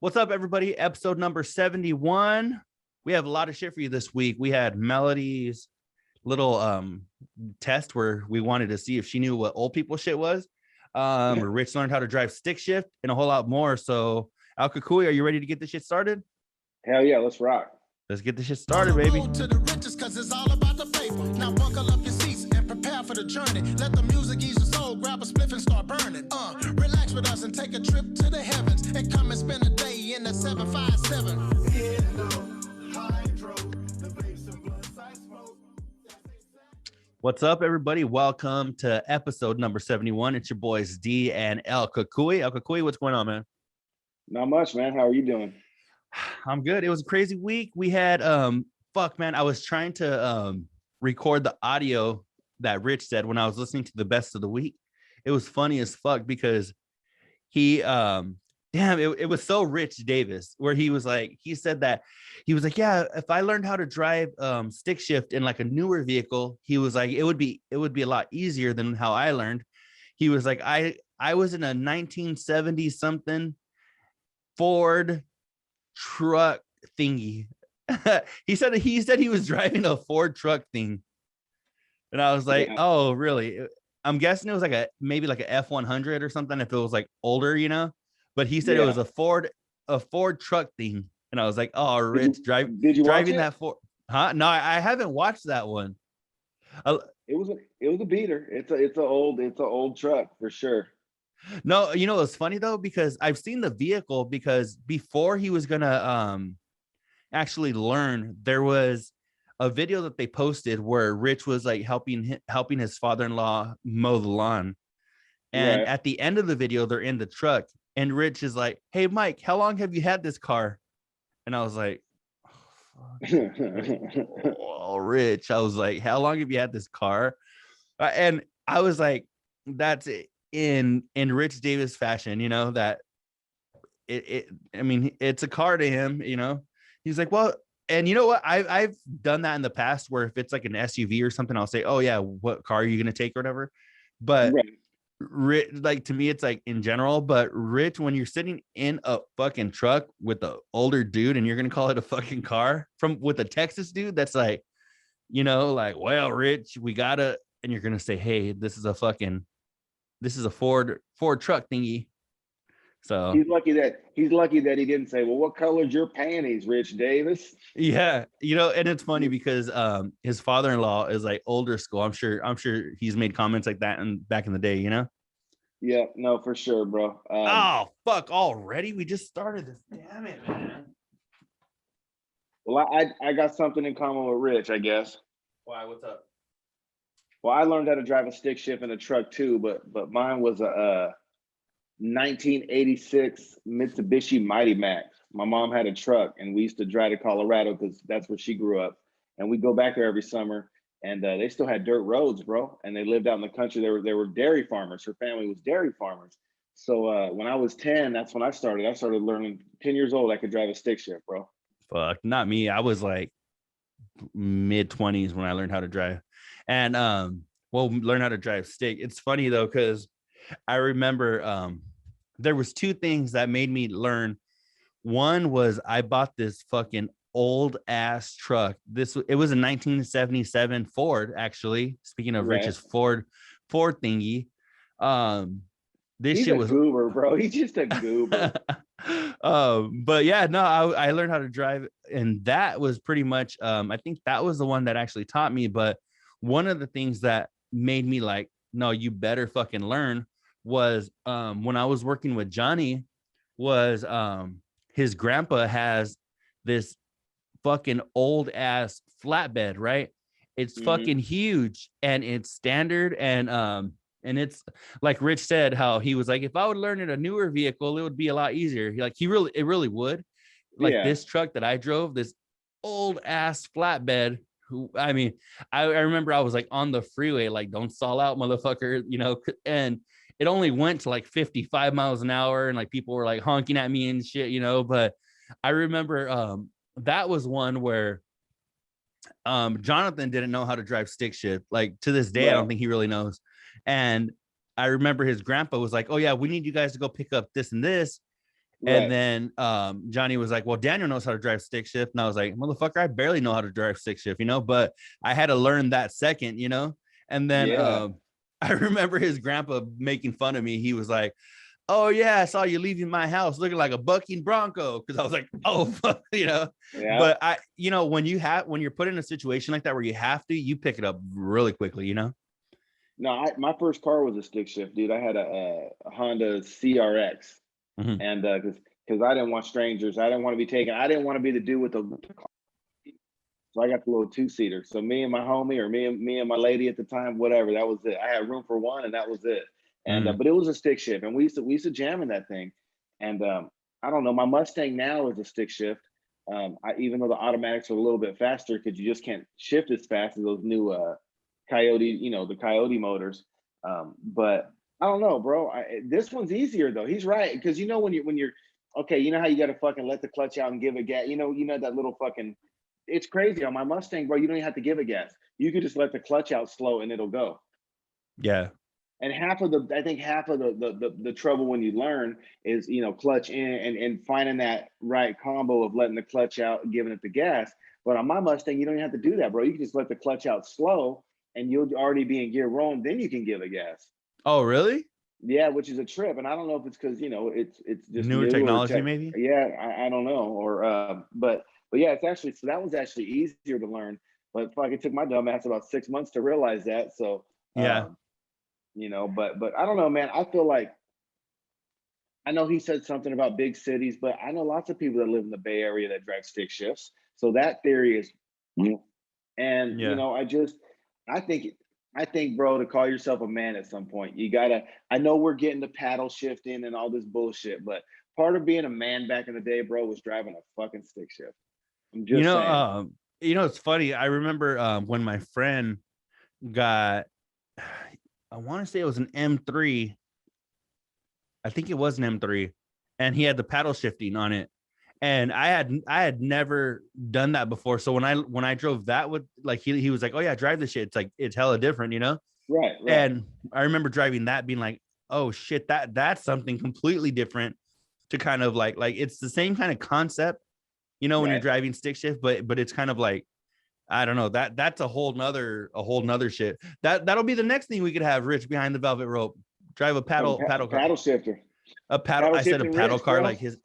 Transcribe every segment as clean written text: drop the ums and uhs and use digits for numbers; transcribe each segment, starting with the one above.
What's up, everybody? Episode number 71. We have a lot of shit for you this week. We had Melody's little test where we wanted to see if she knew what old people shit was. Rich learned how to drive stick shift and a whole lot more. So, Cucuy, are you ready to get this shit started? Hell yeah, let's rock. Let's get this shit started, baby. To the riches, cause it's all about the paper. Now buckle up your seats and prepare for the journey. Let the music ease your soul, grab a spliff and start burning. Relax with us and take a trip to the heavens and come and spend a day in the 757. What's up, everybody? Welcome to episode number 71. It's your boys D and El Cucuy. El Cucuy, what's going on, man? Not much, man. How are you doing? I'm good. It was a crazy week. We had I was trying to record the audio that Rich said when I was listening to the best of the week. It was funny as fuck because he it was so Rich Davis where he said that he was like, yeah, if I learned how to drive stick shift in like a newer vehicle, he was like, it would be a lot easier than how I learned. He was like, I was in a 1970 something Ford truck thingy. he said he was driving a Ford truck thing, and I was like, oh really? I'm guessing it was like maybe like a F100 or something if it was like older, you know. But he said it was a Ford truck thing, and I was like, oh, Rich, did you driving that Ford? Huh? No, I haven't watched that one. It was a beater. It's an old truck for sure. No, you know, it's funny though, because I've seen the vehicle, because before he was gonna actually learn, there was a video that they posted where Rich was like helping his father-in-law mow the lawn. And at the end of the video, they're in the truck, and Rich is like, hey Mike, how long have you had this car? And I was like, oh, Rich, I was like, how long have you had this car? And I was like, that's it. In Rich Davis fashion, you know, that I mean, it's a car to him, you know. He's like, well, and you know what? I've done that in the past where if it's like an SUV or something, I'll say, oh yeah, what car are you gonna take or whatever. But Rich, like, to me, it's like in general. But Rich, when you're sitting in a fucking truck with an older dude and you're gonna call it a fucking car with a Texas dude, that's like, you know, like, well, Rich, we gotta, and you're gonna say, hey, this is a Ford truck thingy. So he's lucky that he didn't say, well, what color's your panties, Rich Davis? Yeah, you know, and it's funny because his father-in-law is like older school. I'm sure he's made comments like that back in the day, you know. Yeah, no, for sure, bro. Oh fuck, already? We just started this. Damn it, man. Well, I got something in common with Rich, I guess. Why? What's up? Well, I learned how to drive a stick shift in a truck too, but mine was a 1986 Mitsubishi Mighty Max. My mom had a truck, and we used to drive to Colorado because that's where she grew up. And we go back there every summer, and they still had dirt roads, bro. And they lived out in the country. They were dairy farmers. Her family was dairy farmers. So when I was 10, that's when I started. I started learning. 10 years old, I could drive a stick shift, bro. Fuck, not me. I was like mid-20s when I learned how to drive. And learn how to drive stick. It's funny though, because I remember there was two things that made me learn. One was I bought this fucking old ass truck. It was a 1977 Ford, actually. Speaking of Rich's Ford thingy. He's a goober, bro. He's just a goober. But yeah, no, I learned how to drive, and that was pretty much I think that was the one that actually taught me. But one of the things that made me like, no, you better fucking learn was when I was working with Johnny, was his grandpa has this fucking old ass flatbed, right? It's fucking huge, and it's standard, and it's like Rich said, how he was like, if I would learn in a newer vehicle, it would be a lot easier. It really would. Like this truck that I drove, this old ass flatbed. I mean, I remember I was like on the freeway, like, don't stall out, motherfucker, you know, and it only went to like 55 miles an hour, and like people were like honking at me and shit, you know. But I remember that was one where Jonathan didn't know how to drive stick shift. Like to this day, I don't think he really knows. And I remember his grandpa was like, oh yeah, we need you guys to go pick up this and this. And Right. then Johnny was like, well, Daniel knows how to drive stick shift. And I was like, motherfucker, I barely know how to drive stick shift, you know, but I had to learn that second, you know? And then Yeah. I remember his grandpa making fun of me. He was like, oh yeah, I saw you leaving my house looking like a bucking bronco. Cause I was like, oh, you know, Yeah. but you know, when you're put in a situation like that where you have to, you pick it up really quickly, you know? No, my first car was a stick shift, dude. I had a Honda CRX, Mhm. and because I didn't want strangers, I didn't want to be taken. I didn't want to be the dude with the. So I got the little two-seater. So me and my homie, or me and my lady at the time, whatever, that was it. I had room for one, and that was it. And Mhm. but it was a stick shift, and we used to jam in that thing. And I don't know, my Mustang now is a stick shift. Even though the automatics are a little bit faster, because you just can't shift as fast as those new Coyote, the Coyote motors. But I don't know, bro. This one's easier though. He's right, because when you're okay, you know how you got to fucking let the clutch out and give a gas. You know that little fucking. It's crazy on my Mustang, bro. You don't even have to give a gas. You could just let the clutch out slow and it'll go. Yeah. And I think half of the trouble when you learn is clutch in and finding that right combo of letting the clutch out and giving it the gas. But on my Mustang, you don't even have to do that, bro. You can just let the clutch out slow and you'll already be in gear rolling. Then you can give a gas. Oh, really? Yeah, which is a trip. And I don't know if it's because it's just Newer new or technology, tech. maybe? Yeah, I don't know. Or but yeah, it's actually, so that was actually easier to learn. But fuck, it took my dumb ass about 6 months to realize that. So Yeah. but I don't know, man. I feel like, I know he said something about big cities, but I know lots of people that live in the Bay Area that drive stick shifts. So that theory is, and Yeah. I think, bro, to call yourself a man at some point, you gotta. I know we're getting to paddle shifting and all this bullshit, but part of being a man back in the day, bro, was driving a fucking stick shift. I'm You just know, saying. it's funny. I remember when my friend got, I want to say it was an M3. I think it was an M3, and he had the paddle shifting on it. And I had never done that before. So when I drove that with, like, he was like, oh yeah, drive this shit. It's like, it's hella different, you know? Right, right. And I remember driving that being like, oh shit, that's something completely different, to kind of like it's the same kind of concept, you know, when you're Right. driving stick shift, but it's kind of like, I don't know, that's a whole nother shit. That'll be the next thing we could have Rich behind the velvet rope. Drive a Fucking paddle car. paddle shifter. A paddle. Paddle I said a shifting paddle Rich, car bro. like his.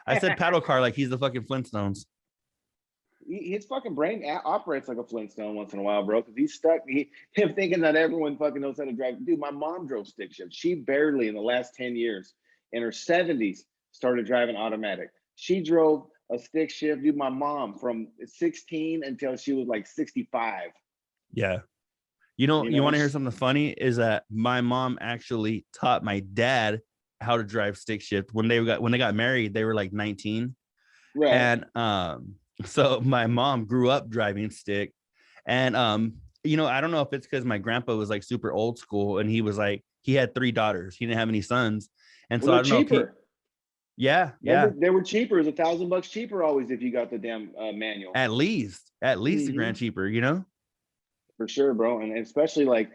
I said paddle car like he's the fucking Flintstones. His fucking brain operates like a Flintstone once in a while, bro. Because he's stuck. Him thinking that everyone fucking knows how to drive. Dude, my mom drove stick shift. She barely, in the last 10 years, in her 70s, started driving automatic. She drove a stick shift, dude. My mom, from 16 until she was like 65. Yeah. You know, You you know, want and to hear something funny? Is that my mom actually taught my dad how to drive stick shift when they got married. They were like 19, right. and so my mom grew up driving stick, and I don't know if it's because my grandpa was like super old school, and he had 3 daughters. He didn't have any sons, and Well, so I they're don't know if cheaper. yeah, Remember, yeah, they were cheaper. It was $1,000 cheaper always if you got the damn manual. at least a grand Hmm. cheaper, you know. For sure, bro. And especially like,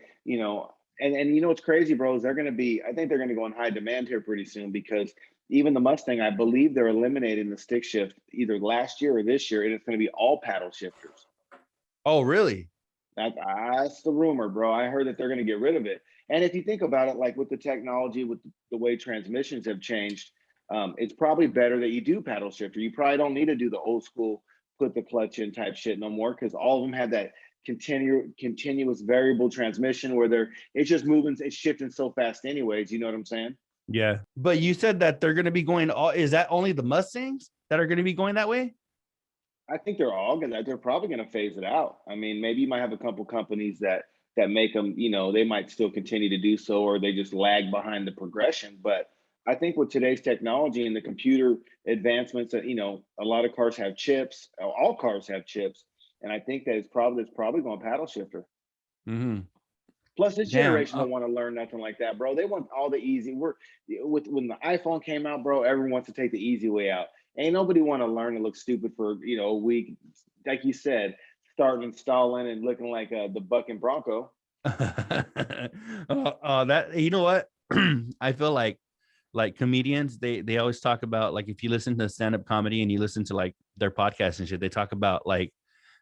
and what's crazy, bro, is I think they're gonna go in high demand here pretty soon, because even the Mustang, I believe they're eliminating the stick shift either last year or this year, and it's gonna be all paddle shifters. Oh, really? That's the rumor, bro. I heard that they're gonna get rid of it. And if you think about it, like with the technology, with the way transmissions have changed, it's probably better that you do paddle shifter. You probably don't need to do the old school put the clutch in type shit no more, because all of them have that continuous variable transmission where it's just moving, it's shifting so fast anyways, you know what I'm saying? Yeah. But you said that they're going to be going is that only the Mustangs that are going to be going that way? I think they're probably gonna phase it out. I mean, maybe you might have a couple companies that make them, they might still continue to do so, or they just lag behind the progression. But I think with today's technology and the computer advancements, that a lot of cars have chips, all cars have chips, and I think that it's probably going paddle shifter. Mm-hmm. Plus, this Damn. generation don't want to learn nothing like that, bro. They want all the easy. When the iPhone came out, bro, everyone wants to take the easy way out. Ain't nobody want to learn and look stupid for a week, like you said, starting installing and looking like the bucking Bronco. That, you know what? I feel like like comedians, they always talk about, like, if you listen to stand-up comedy and you listen to like their podcast and shit, they talk about like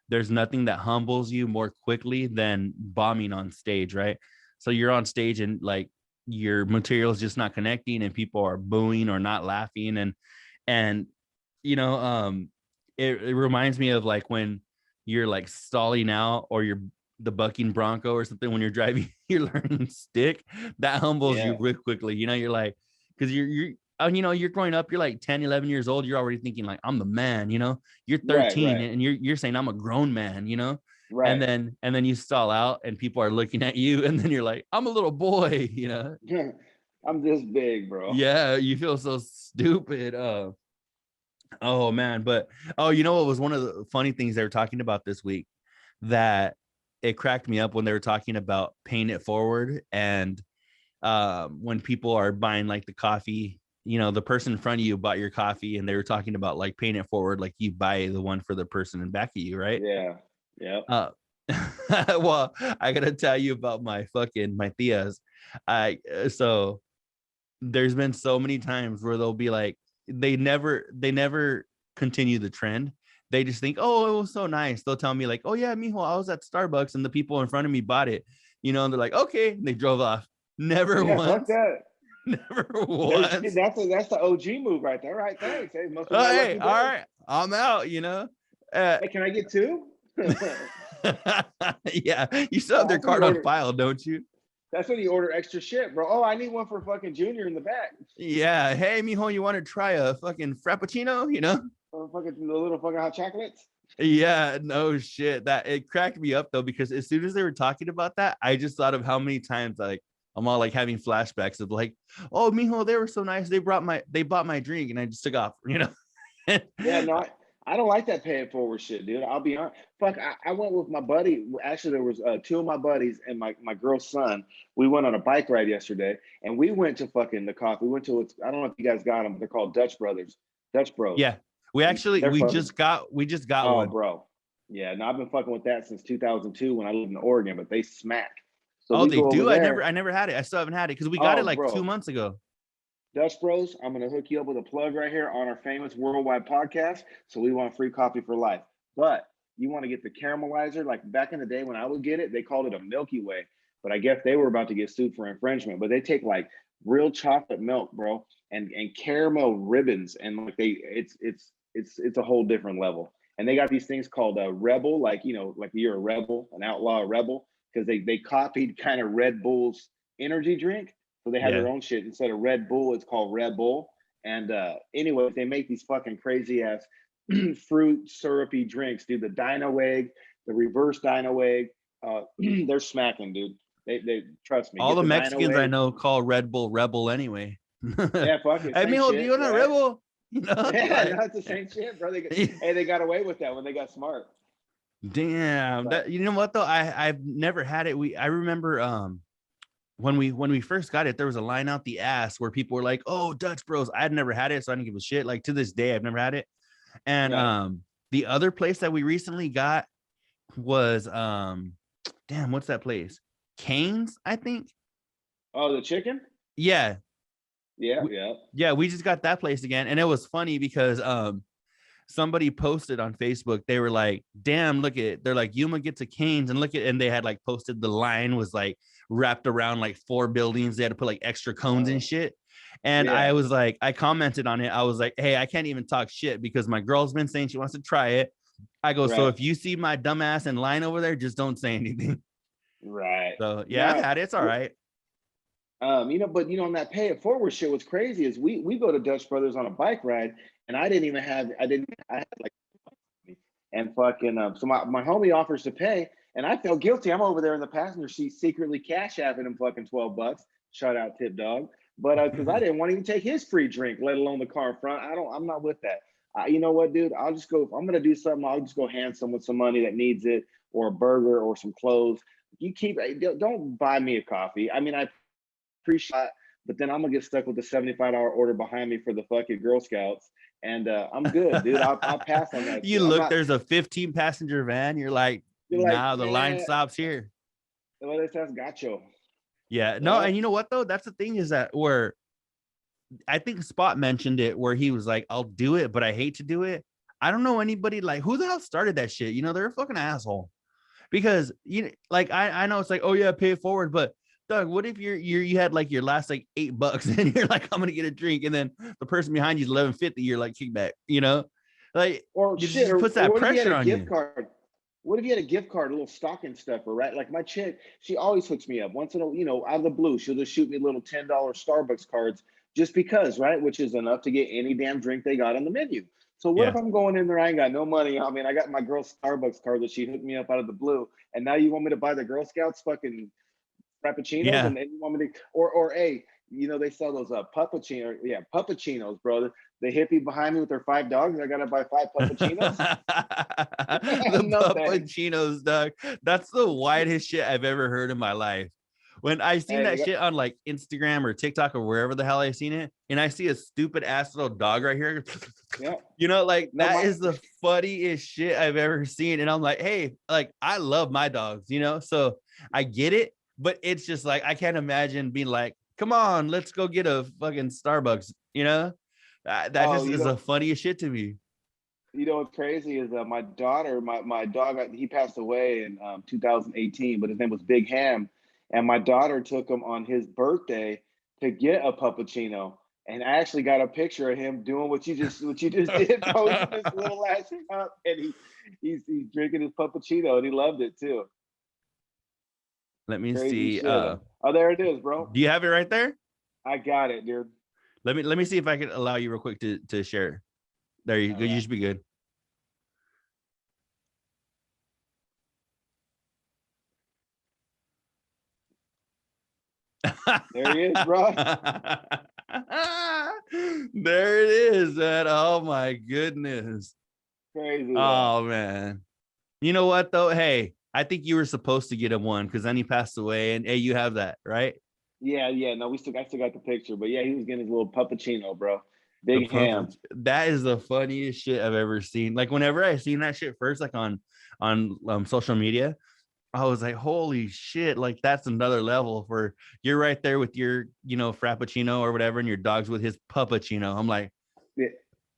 there's nothing that humbles you more quickly than bombing on stage, right? So you're on stage and like your material is just not connecting and people are booing or not laughing. And you know, it reminds me of like when you're like stalling out or you're the bucking bronco or something when you're driving you're learning stick. That humbles you real quickly, you know. You're like, because you're you know, you're growing up, you're like 10, 11 years old, you're already thinking like, I'm the man, you know. You're 13 and you're saying I'm a grown man, you know. And then you stall out and people are looking at you and then you're like, I'm a little boy, you know. I'm this big, bro. Yeah, you feel so stupid. Oh man. But you know what was one of the funny things they were talking about this week that it cracked me up when they were talking about paying it forward. And when people are buying like the coffee, you know, the person in front of you bought your coffee and they were talking about like paying it forward, like you buy the one for the person in back of you, right? Yeah. Well, I gotta tell you about my tias. So there's been so many times where they'll be like, they never continue the trend. They just think, oh, it was so nice. They'll tell me like, oh yeah, mijo, I was at Starbucks and the people in front of me bought it, you know, and they're like, okay, and they drove off. Never once. Fuck that. Never once. That's the OG move right there. Right, thanks. Hey, hey, all right, I'm out, you know. Hey, can I get two? Yeah, you still have their card on file, don't you? That's when you order extra shit, bro. Oh, I need one for fucking Junior in the back. Yeah. Hey, mijo, you want to try a fucking frappuccino? You know, the little fucking hot chocolates. Yeah, no shit. That it cracked me up though, because as soon as they were talking about that, I just thought of how many times like I'm all like having flashbacks of like, oh, mijo, they were so nice. They bought my drink, and I just took off, you know. Yeah, no, I don't like that pay it forward shit, dude. I'll be honest. Fuck, I went with my buddy. Actually, there was two of my buddies and my girl's son. We went on a bike ride yesterday, and we went to fucking the coffee. We went to, I don't know if you guys got them, but they're called Dutch Bros. Yeah, we just got one, bro. Yeah, no, I've been fucking with that since 2002 when I lived in Oregon, but they smack. So they do. I never had it. I still haven't had it because we got it like 2 months ago. Dutch Bros, I'm going to hook you up with a plug right here on our famous worldwide podcast. So we want free coffee for life. But you want to get the caramelizer. Like back in the day when I would get it, they called it a Milky Way. But I guess they were about to get sued for infringement. But they take like real chocolate milk, bro, and caramel ribbons. And like it's a whole different level. And they got these things called a Rebel, like, you know, like you're a rebel, an outlaw rebel, because they copied kind of Red Bull's energy drink. So they have their own shit. Instead of Red Bull, it's called Red Bull. And anyway, they make these fucking crazy ass fruit syrupy drinks, dude. The dino egg, the reverse dino egg, they're smacking, dude. They trust me. All the Mexicans I know call Red Bull Rebel anyway. Yeah, fuck it. I mean, do you want a Rebel? You know, yeah, that's the same shit, bro. They got away with that when they got smart. Damn. That, you know what though? I've never had it. I remember when we first got it, there was a line out the ass where people were like, oh, Dutch Bros. I'd never had it, so I didn't give a shit. Like to this day, I've never had it. And the other place that we recently got was damn, what's that place? Cane's, I think. Oh, the chicken? Yeah. Yeah. We just got that place again. And it was funny because somebody posted on Facebook, they were like, damn, look at, they're like, Yuma gets a Cane's, and look at, and they had like posted the line was like wrapped around like 4 buildings. They had to put like extra cones and shit. And I was like, I commented on it. I was like, hey, I can't even talk shit because my girl's been saying she wants to try it. I go, so if you see my dumbass in line over there, just don't say anything. Right. So yeah, I've had it. It's all right. You know, but you know, on that pay it forward shit, what's crazy is we go to Dutch Brothers on a bike ride, and I had like, and fucking so my homie offers to pay, and I felt guilty. I'm over there in the passenger seat secretly cash apping him fucking $12. Shout out Tip Dog. But because I didn't want to even take his free drink, let alone the car in front. I'm not with that. You know what, dude? I'll just go, if I'm gonna do something, I'll just go hand someone some money that needs it, or a burger or some clothes. Don't buy me a coffee. I mean, I appreciate it, but then I'm gonna get stuck with the $75 order behind me for the fucking Girl Scouts, and I'm good, dude. I'll pass on that. You look, there's a 15 passenger van. You're like, nah, the line stops here. Well, that's gacho. Yeah, no, and you know what though? That's the thing, is that where I think Spot mentioned it where he was like, I'll do it, but I hate to do it. I don't know anybody like who the hell started that shit. You know, they're a fucking asshole. Because like I know it's like, oh yeah, pay it forward, but Doug, what if you had like your last like $8 and you're like, I'm gonna get a drink, and then the person behind you is 11.50, you're like kickback, like Or it shit, just or puts that what if you had pressure a on gift you. card? What if you had a gift card, a little stocking stuffer, right? Like my chick, she always hooks me up once in a, out of the blue. She'll just shoot me little $10 Starbucks cards just because, right? Which is enough to get any damn drink they got on the menu. So what if Yeah. I'm going in there, I ain't got no money? I mean, I got my girl's Starbucks card that she hooked me up out of the blue, and now you want me to buy the Girl Scouts fucking frappuccinos, Yeah. and then you want me to, or hey, they sell those puppuccinos, bro. The hippie behind me with their 5 dogs, I gotta buy 5 puppuccinos. The No thanks. puppuccinos, Doug. That's the widest shit I've ever heard in my life. When I seen Hey, that shit on like Instagram or TikTok or wherever the hell I seen it, and I see a stupid ass little dog right here, yeah. like No, that is the funniest shit I've ever seen. And I'm like, hey, like I love my dogs, so I get it, but it's just like I can't imagine being like, come on, let's go get a fucking Starbucks, that oh, just is the funniest shit to me. What's crazy is my daughter, my dog, he passed away in 2018, but his name was Big Ham, and my daughter took him on his birthday to get a puppuccino, and I actually got a picture of him doing what you just did, posing this little ass cup, and he's drinking his puppuccino, and he loved it too. Let me Crazy see. shit. Oh, there it is, bro. Do you have it right there? I got it, dude. Let me see if I can allow you real quick to share. There you go. Right. You should be good. There he is, bro. There it is, man. Oh my goodness. Crazy. Oh man. You know what though? Hey, I think you were supposed to get him one because then he passed away, and hey, you have that, right? Yeah. No, I still got the picture, but yeah, he was getting his little puppuccino, bro. Big Ham. That is the funniest shit I've ever seen. Like whenever I seen that shit first, like on social media, I was like, holy shit, like that's another level for you're right there with your, frappuccino or whatever, and your dog's with his puppuccino. I'm like, Yeah,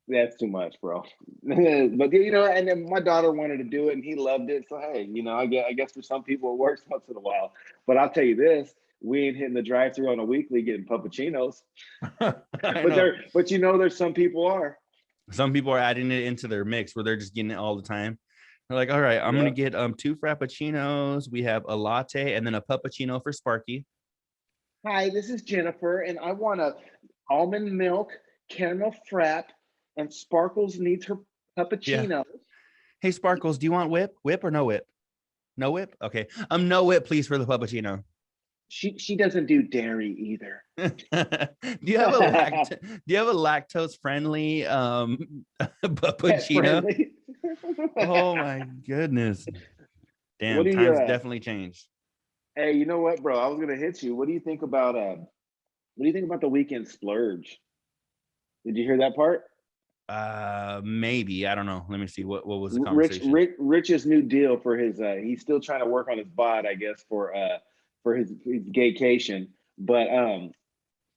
that's too much, bro. But and then my daughter wanted to do it, and he loved it. So hey, I guess for some people it works once in a while. But I'll tell you this: we ain't hitting the drive-through on a weekly getting puppuccinos. But there's some people are. Some people are adding it into their mix where they're just getting it all the time. They're like, all right, I'm gonna get 2 frappuccinos. We have a latte and then a puppuccino for Sparky. Hi, this is Jennifer, and I want a almond milk caramel frap, and Sparkles needs her puppuccino. Yeah. Hey, Sparkles, do you want whip? Whip or no whip? No whip? Okay. No whip, please, for the puppuccino. She doesn't do dairy either. Do you have a lactose friendly puppuccino? Oh my goodness. Damn, times definitely changed. Hey, you know what, bro? I was gonna hit you. What do you think about the weekend splurge? Did you hear that part? Maybe. I don't know. Let me see. What was the conversation? Rich's new deal for his he's still trying to work on his bod, I guess, for his gaycation. But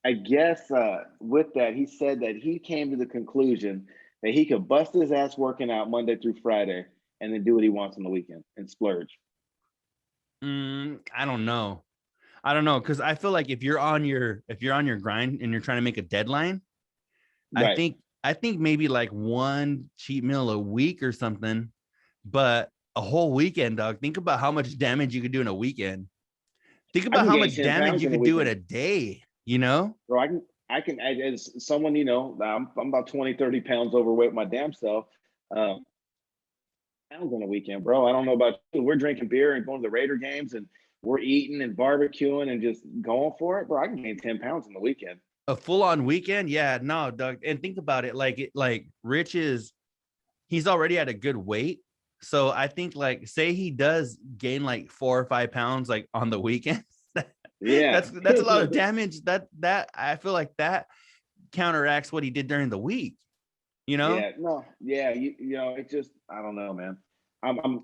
I guess with that, he said that he came to the conclusion that he could bust his ass working out Monday through Friday and then do what he wants on the weekend and splurge. I don't know. Because I feel like if you're on your grind and you're trying to make a deadline, right. I think maybe like one cheat meal a week or something, but a whole weekend, dog. Think about how much damage you could do in a weekend. Think about how much damage you could do in a day, Bro, I can, as someone, I'm about 20, 30 pounds overweight my damn self. Pounds on a weekend, bro. I don't know about you. We're drinking beer and going to the Raider games, and we're eating and barbecuing and just going for it, bro. I can gain 10 pounds on the weekend. A full-on weekend? Yeah, no, Doug. And think about it. Like Rich he's already at a good weight. So I think say he does gain like 4 or 5 pounds like on the weekend. Yeah, that's a lot of damage. That I feel like that counteracts what he did during the week. Yeah, no, yeah, it's just I don't know, man. I'm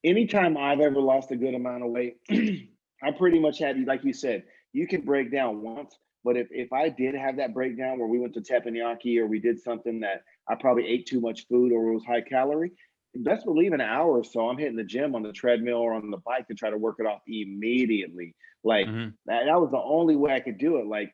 anytime I've ever lost a good amount of weight, I pretty much had, like you said, you can break down once, But if I did have that breakdown where we went to teppanyaki or we did something that I probably ate too much food or it was high calorie, best believe in an hour or so, I'm hitting the gym on the treadmill or on the bike to try to work it off immediately. Like Mm-hmm. that was the only way I could do it. Like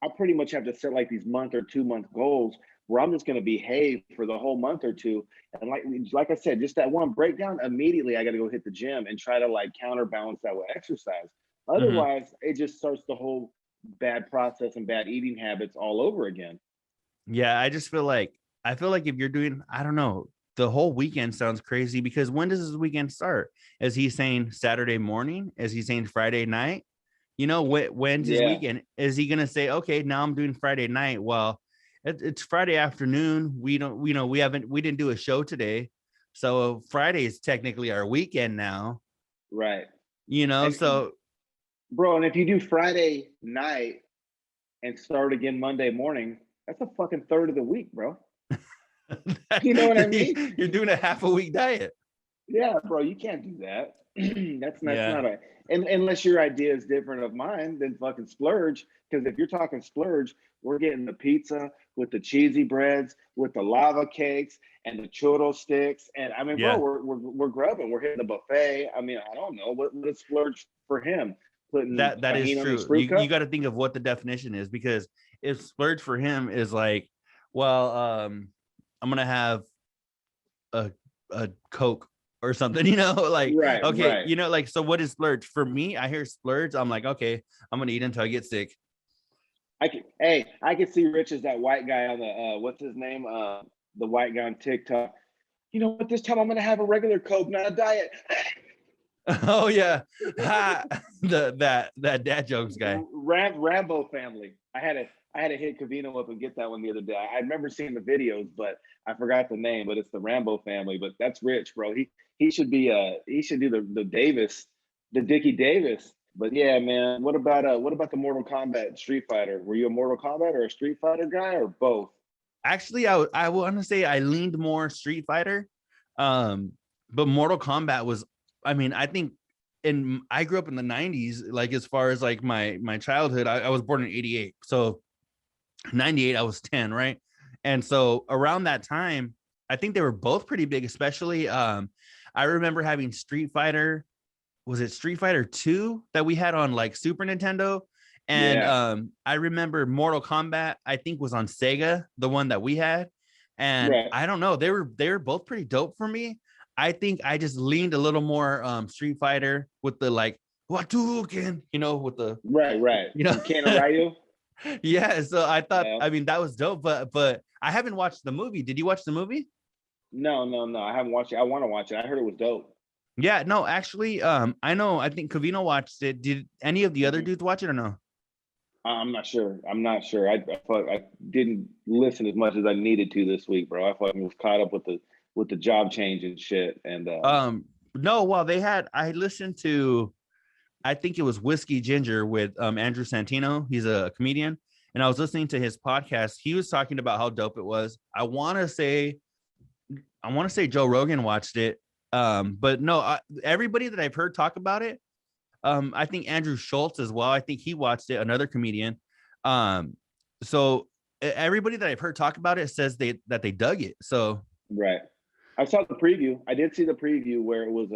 I pretty much have to set like these month or 2 month goals where I'm just going to behave for the whole month or two. And like I said, just that one breakdown, immediately I got to go hit the gym and try to like counterbalance that with exercise. Mm-hmm. Otherwise, it just starts the whole bad process and bad eating habits all over again. Yeah, I feel like if you're doing, I don't know, the whole weekend sounds crazy because when does this weekend start? Is he saying Saturday morning? Is he saying Friday night? When's his Yeah, weekend? Is he gonna say, okay, now I'm doing Friday night? Well, it's Friday afternoon. We don't, we didn't do a show today, so Friday is technically our weekend now. right. And So bro, and if you do Friday night and start again Monday morning, that's a fucking third of the week, bro. You know what I mean? you're doing a half a week diet. Yeah, bro, you can't do that. That's Yeah, not a and unless your idea is different of mine, then fucking splurge. Because if you're talking splurge, we're getting the pizza with the cheesy breads, with the lava cakes and the churro sticks. And I mean, bro, yeah. we're grubbing. We're hitting the buffet. I mean, I don't know what is splurge for him. Putting That is tahini on his true. fruit You cup. got to think of what the definition is, because if splurge for him is like, well, I'm gonna have a Coke or something, like, Right, okay, right. like, so what is splurge for me? I hear splurge, I'm like, okay, I'm gonna eat until I get sick. I can see Rich as that white guy on the what's his name? The white guy on TikTok. You know what? This time I'm gonna have a regular Coke, not a diet. Oh yeah. That dad jokes guy. Rambo family. I had to hit Covino up and get that one the other day. I remember seeing the videos, but I forgot the name. But it's the Rambo family. But that's Rich, bro. He should be he should do the Davis, the Dickie Davis. But yeah, man. What about the Mortal Kombat Street Fighter? Were you a Mortal Kombat or a Street Fighter guy or both? Actually, I want to say I leaned more Street Fighter, but Mortal Kombat was. I mean, I think I grew up in the '90s. Like, as far as like my childhood, I was born in '88, so '98 I was 10, right? And so around that time, I think they were both pretty big. Especially, I remember having Street Fighter. Was it Street Fighter 2 that we had on like Super Nintendo? And Yeah. I remember Mortal Kombat, I think, was on Sega, the one that we had. And Right. I don't know, they were both pretty dope for me. I think I just leaned a little more Street Fighter with the like Watuken, with the Right. Right. you know From Ken Ryu. yeah. So I thought, Yeah. I mean, that was dope, but I haven't watched the movie. Did you watch the movie? No, no, no. I haven't watched it. I want to watch it. I heard it was dope. Yeah, no, actually, I think Cavino watched it. Did any of the other Mhm. dudes watch it or no? I'm not sure. I'm not sure. I didn't listen as much as I needed to this week, bro. I fucking was caught up with the job change and shit. And No, well, I listened to, I think it was Whiskey Ginger with Andrew Santino. He's a comedian, and I was listening to his podcast. He was talking about how dope it was. I want to say Joe Rogan watched it. But no, everybody that I've heard talk about it, I think Andrew Schultz as well. I think he watched it, another comedian. So everybody that I've heard talk about it says that they dug it. So right. I saw the preview. I did see the preview where it was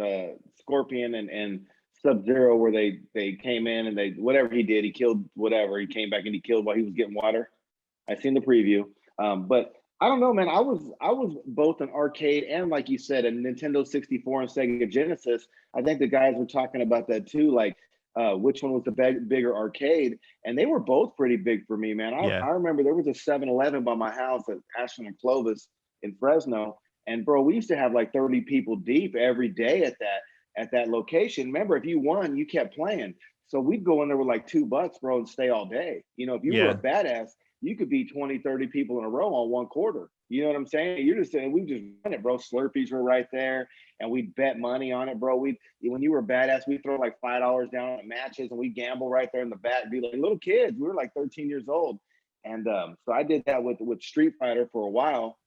Scorpion and Sub Zero, where they came in and they whatever he did, he killed whatever. He came back and he killed while he was getting water. I seen the preview. But I don't know, man. I was both an arcade and, like you said, a Nintendo 64 and Sega Genesis. I think the guys were talking about that too, like which one was the bigger arcade, and they were both pretty big for me, man. I yeah, remember there was a 7-Eleven by my house at Ashland and Clovis in Fresno, and bro, we used to have like 30 people deep every day at that location. Remember, if you won, you kept playing. So we'd go in there with like $2, bro, and stay all day. If you were a yeah, badass, you could be 20, 30 people in a row on one quarter. You know what I'm saying? You're just saying we just run it, bro. Slurpees were right there, and we'd bet money on it, bro. When you were a badass, we'd throw like $5 down at matches, and we gamble right there in the back. Be like little kids. We were like 13 years old, and so I did that with Street Fighter for a while.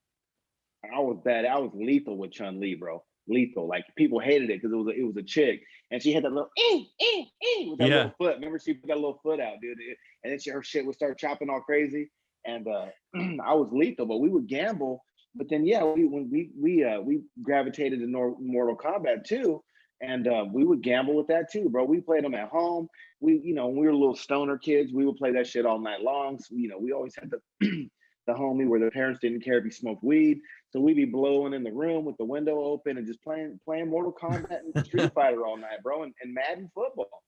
I was bad. I was lethal with Chun Li, bro. lethal. Like people hated it because it was a chick, and she had that little with that little foot. Remember, she put that little foot out, dude, and then her shit would start chopping all crazy. And I was lethal, but we would gamble. But then we gravitated to Mortal Kombat too, and we would gamble with that too, bro. We played them at home. When we were little stoner kids, we would play that shit all night long. So, we always had the the homie where the parents didn't care if he smoked weed. So we'd be blowing in the room with the window open and just playing Mortal Kombat and Street Fighter all night, bro, and Madden football.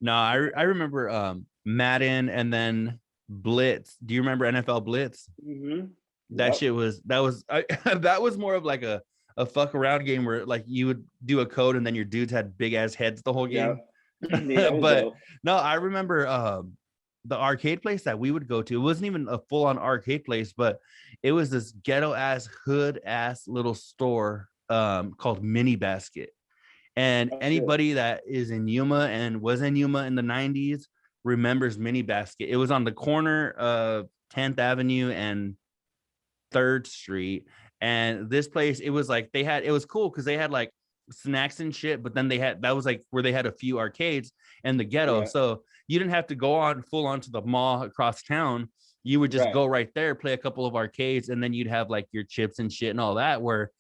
No, I remember Madden and then Blitz. Do you remember NFL Blitz? Mm-hmm. That was more of like a fuck around game where like you would do a code and then your dudes had big ass heads the whole game. Yeah, but dope. No, I remember the arcade place that we would go to. It wasn't even a full-on arcade place, but it was this ghetto ass hood ass little store called Mini Basket. And anybody that is in Yuma and was in Yuma in the 90s remembers Mini Basket. It was on the corner of 10th Avenue and 3rd Street. And this place, it was like it was cool because they had like snacks and shit, but then that was like where they had a few arcades in the ghetto. Yeah. So you didn't have to go full on to the mall across town. You would just go right there, play a couple of arcades, and then you'd have like your chips and shit and all that. Where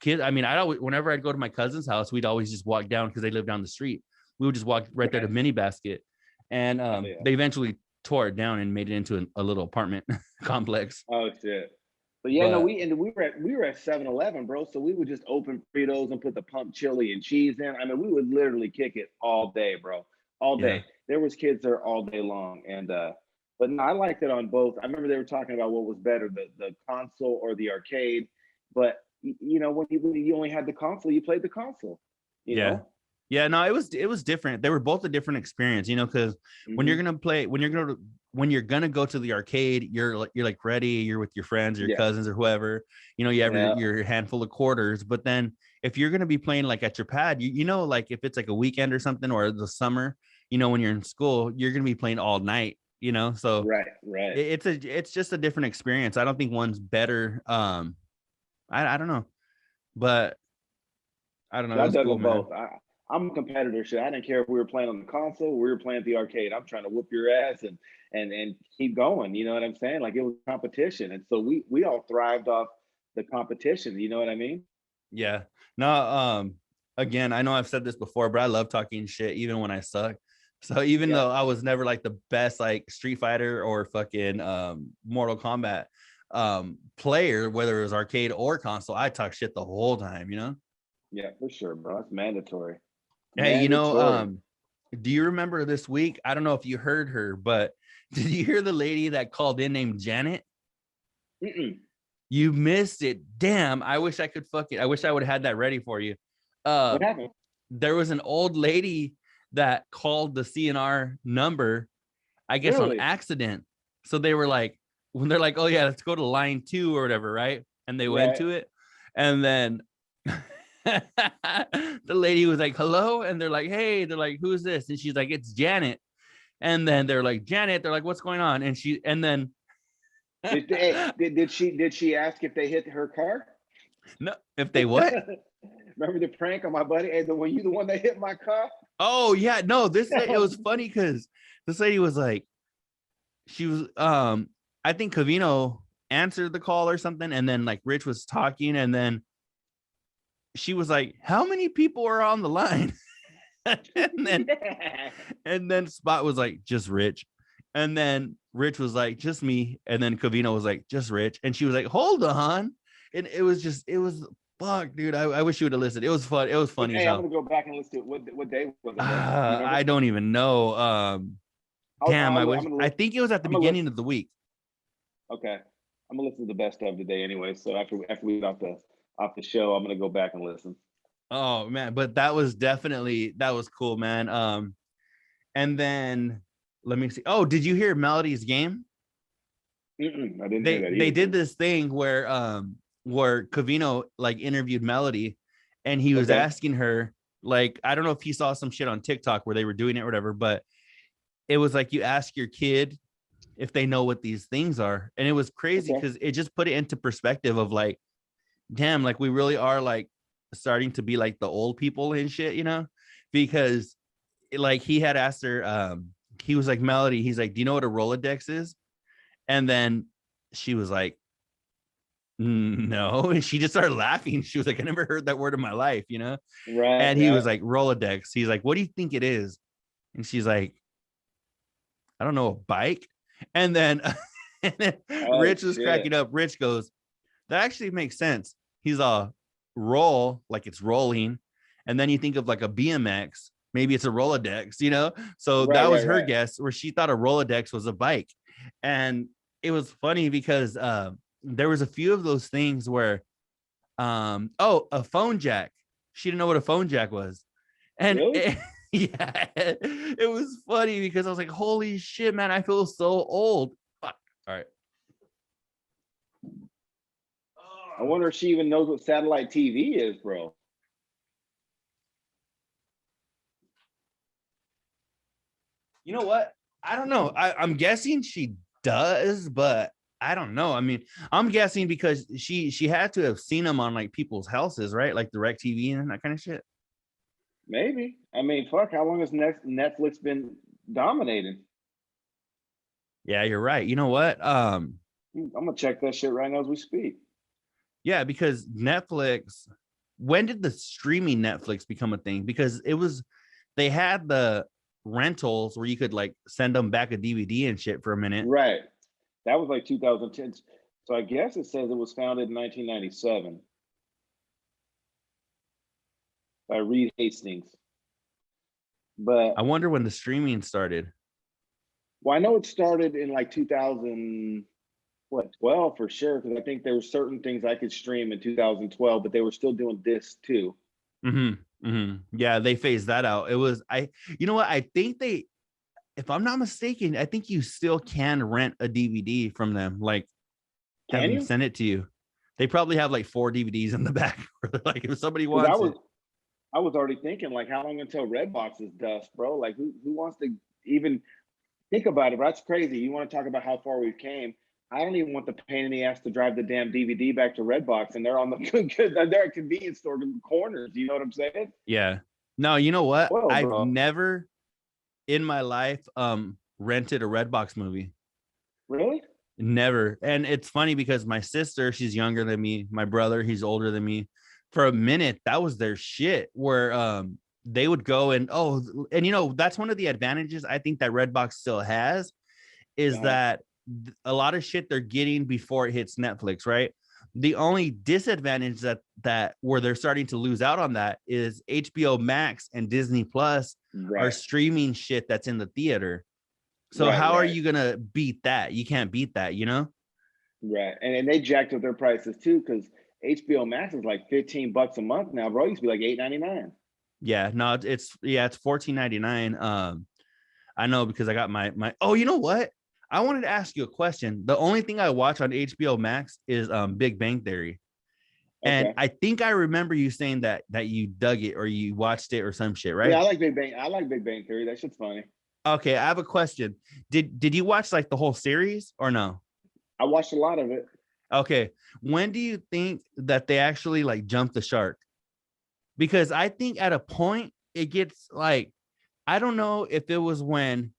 kids, I mean, whenever I'd go to my cousin's house, we'd always just walk down because they lived down the street. We would just walk right there to Mini Basket, and they eventually tore it down and made it into a little apartment complex. Oh shit! But we were at 7-Eleven, bro. So we would just open Fritos and put the pump chili and cheese in. I mean, we would literally kick it all day, bro. All day. Yeah. There was kids there all day long, and but no, I liked it on both. I remember they were talking about what was better, the console or the arcade. But when you only had the console, you played the console. You know? Yeah, no, it was different. They were both a different experience, because when you're gonna go to the arcade, you're like ready, you're with your friends, your cousins, or whoever, you have your handful of quarters. But then if you're gonna be playing like at your pad, like if it's like a weekend or something, or the summer, when you're in school, you're gonna be playing all night, So right. It's just a different experience. I don't think one's better. I don't know, but I don't know. I dug both. I'm a competitor. Shit, I didn't care if we were playing on the console, or we were playing at the arcade. I'm trying to whoop your ass and keep going. You know what I'm saying? Like, it was competition, and so we all thrived off the competition. You know what I mean? Yeah. No. Again, I know I've said this before, but I love talking shit even when I suck. So even though I was never like the best like Street Fighter or fucking Mortal Kombat player, whether it was arcade or console, I talk shit the whole time. Yeah, for sure, bro. That's mandatory. Hey, do you remember this week? I don't know if you heard her, but did you hear the lady that called in named Janet? Mm-mm. You missed it. Damn. I wish I would have had that ready for you. What happened? There was an old lady that called the CNR number, I guess, on accident. So they were like, when they're like, oh yeah, let's go to line 2 or whatever, right? And they went to it, and then the lady was like, hello, and they're like, hey, they're like, who's this? And she's like, it's Janet. And then they're like, Janet, they're like, what's going on? And then did she ask if they hit her car? No, if they what? Remember the prank on my buddy? Hey, the one that hit my car? Oh yeah, no, it was funny because this lady was like, she was I think Covino answered the call or something, and then like Rich was talking, and then she was like, how many people are on the line? and then Spot was like, just Rich. And then Rich was like, just me. And then Covino was like, just Rich. And she was like, hold on. And it was fuck, dude. I wish you would have listened. It was fun. It was funny. Hey, I'm gonna go back and listen to it. What day was it? I don't even know. Damn, I think it was at the beginning of the week. Okay. I'm gonna listen to the best of today anyway. So after we get off the show, I'm gonna go back and listen. Oh man, but that was cool, man. And then let me see. Oh, did you hear Melody's game? I didn't hear that either. They did this thing where Covino like interviewed Melody, and he was asking her, like, I don't know if he saw some shit on TikTok where they were doing it or whatever, but it was like you ask your kid if they know what these things are. And it was crazy because it just put it into perspective of like, damn, like we really are like starting to be like the old people and shit, because like he had asked her, he was like, Melody, he's like, do you know what a Rolodex is? And then she was like, no. And she just started laughing. She was like, I never heard that word in my life, Right, And he was like, Rolodex. He's like, what do you think it is? And she's like, I don't know, a bike. And then, Rich was cracking up. Rich goes, that actually makes sense. He's a roll, like it's rolling. And then you think of like a BMX, maybe it's a Rolodex, So that was her guess, where she thought a Rolodex was a bike. And it was funny because there was a few of those things where, a phone jack. She didn't know what a phone jack was. And really? yeah, it was funny because I was like, holy shit, man, I feel so old. Fuck. All right. I wonder if she even knows what satellite TV is, bro. You know what? I don't know. I'm guessing she does, but I don't know. I mean, I'm guessing because she had to have seen them on like people's houses, right? Like direct TV and that kind of shit. Maybe. I mean, fuck, how long has Netflix been dominating? Yeah, you're right. You know what? I'm gonna check that shit right now as we speak. Yeah, because Netflix, when did the streaming Netflix become a thing? Because they had the rentals where you could like send them back a DVD and shit for a minute. Right. That was like 2010. So I guess it says it was founded in 1997 by Reed Hastings. But I wonder when the streaming started. Well, I know it started in like 2012 for sure, because I think there were certain things I could stream in 2012, but they were still doing this too. Yeah, they phased that out. It was you know what? I think if I'm not mistaken, I think you still can rent a DVD from them. Like, have them send it to you. They probably have like 4 DVDs in the back. Like, if somebody wants it. I was already thinking, like, how long until Redbox is dust, bro? Like, who wants to even think about it? Bro, that's crazy. You want to talk about how far we've came? I don't even want the pain in the ass to drive the damn DVD back to Redbox, and they're on they're at convenience store corners. You know what I'm saying? Yeah. No, you know what? Whoa, I've bro. never in my life rented a Redbox movie. Really? Never. And it's funny because my sister, she's younger than me. My brother, he's older than me. For a minute, that was their shit, where they would go and that's one of the advantages I think that Redbox still has, is that a lot of shit they're getting before it hits Netflix, right? The only disadvantage that where they're starting to lose out on that is HBO Max and Disney Plus are streaming shit that's in the theater. So how are you gonna beat that? You can't beat that, Right. And they jacked up their prices too, because HBO Max is like $15 a month now, bro. It used to be like $8.99. Yeah, no, it's $14.99. I know because I got my oh, you know what? I wanted to ask you a question. The only thing I watch on HBO Max is Big Bang Theory. And I think I remember you saying that you dug it or you watched it or some shit, right? Yeah, I like Big Bang. I like Big Bang Theory. That shit's funny. Okay, I have a question. Did you watch like the whole series or no? I watched a lot of it. Okay. When do you think that they actually like jump the shark? Because I think at a point it gets like, I don't know if it was when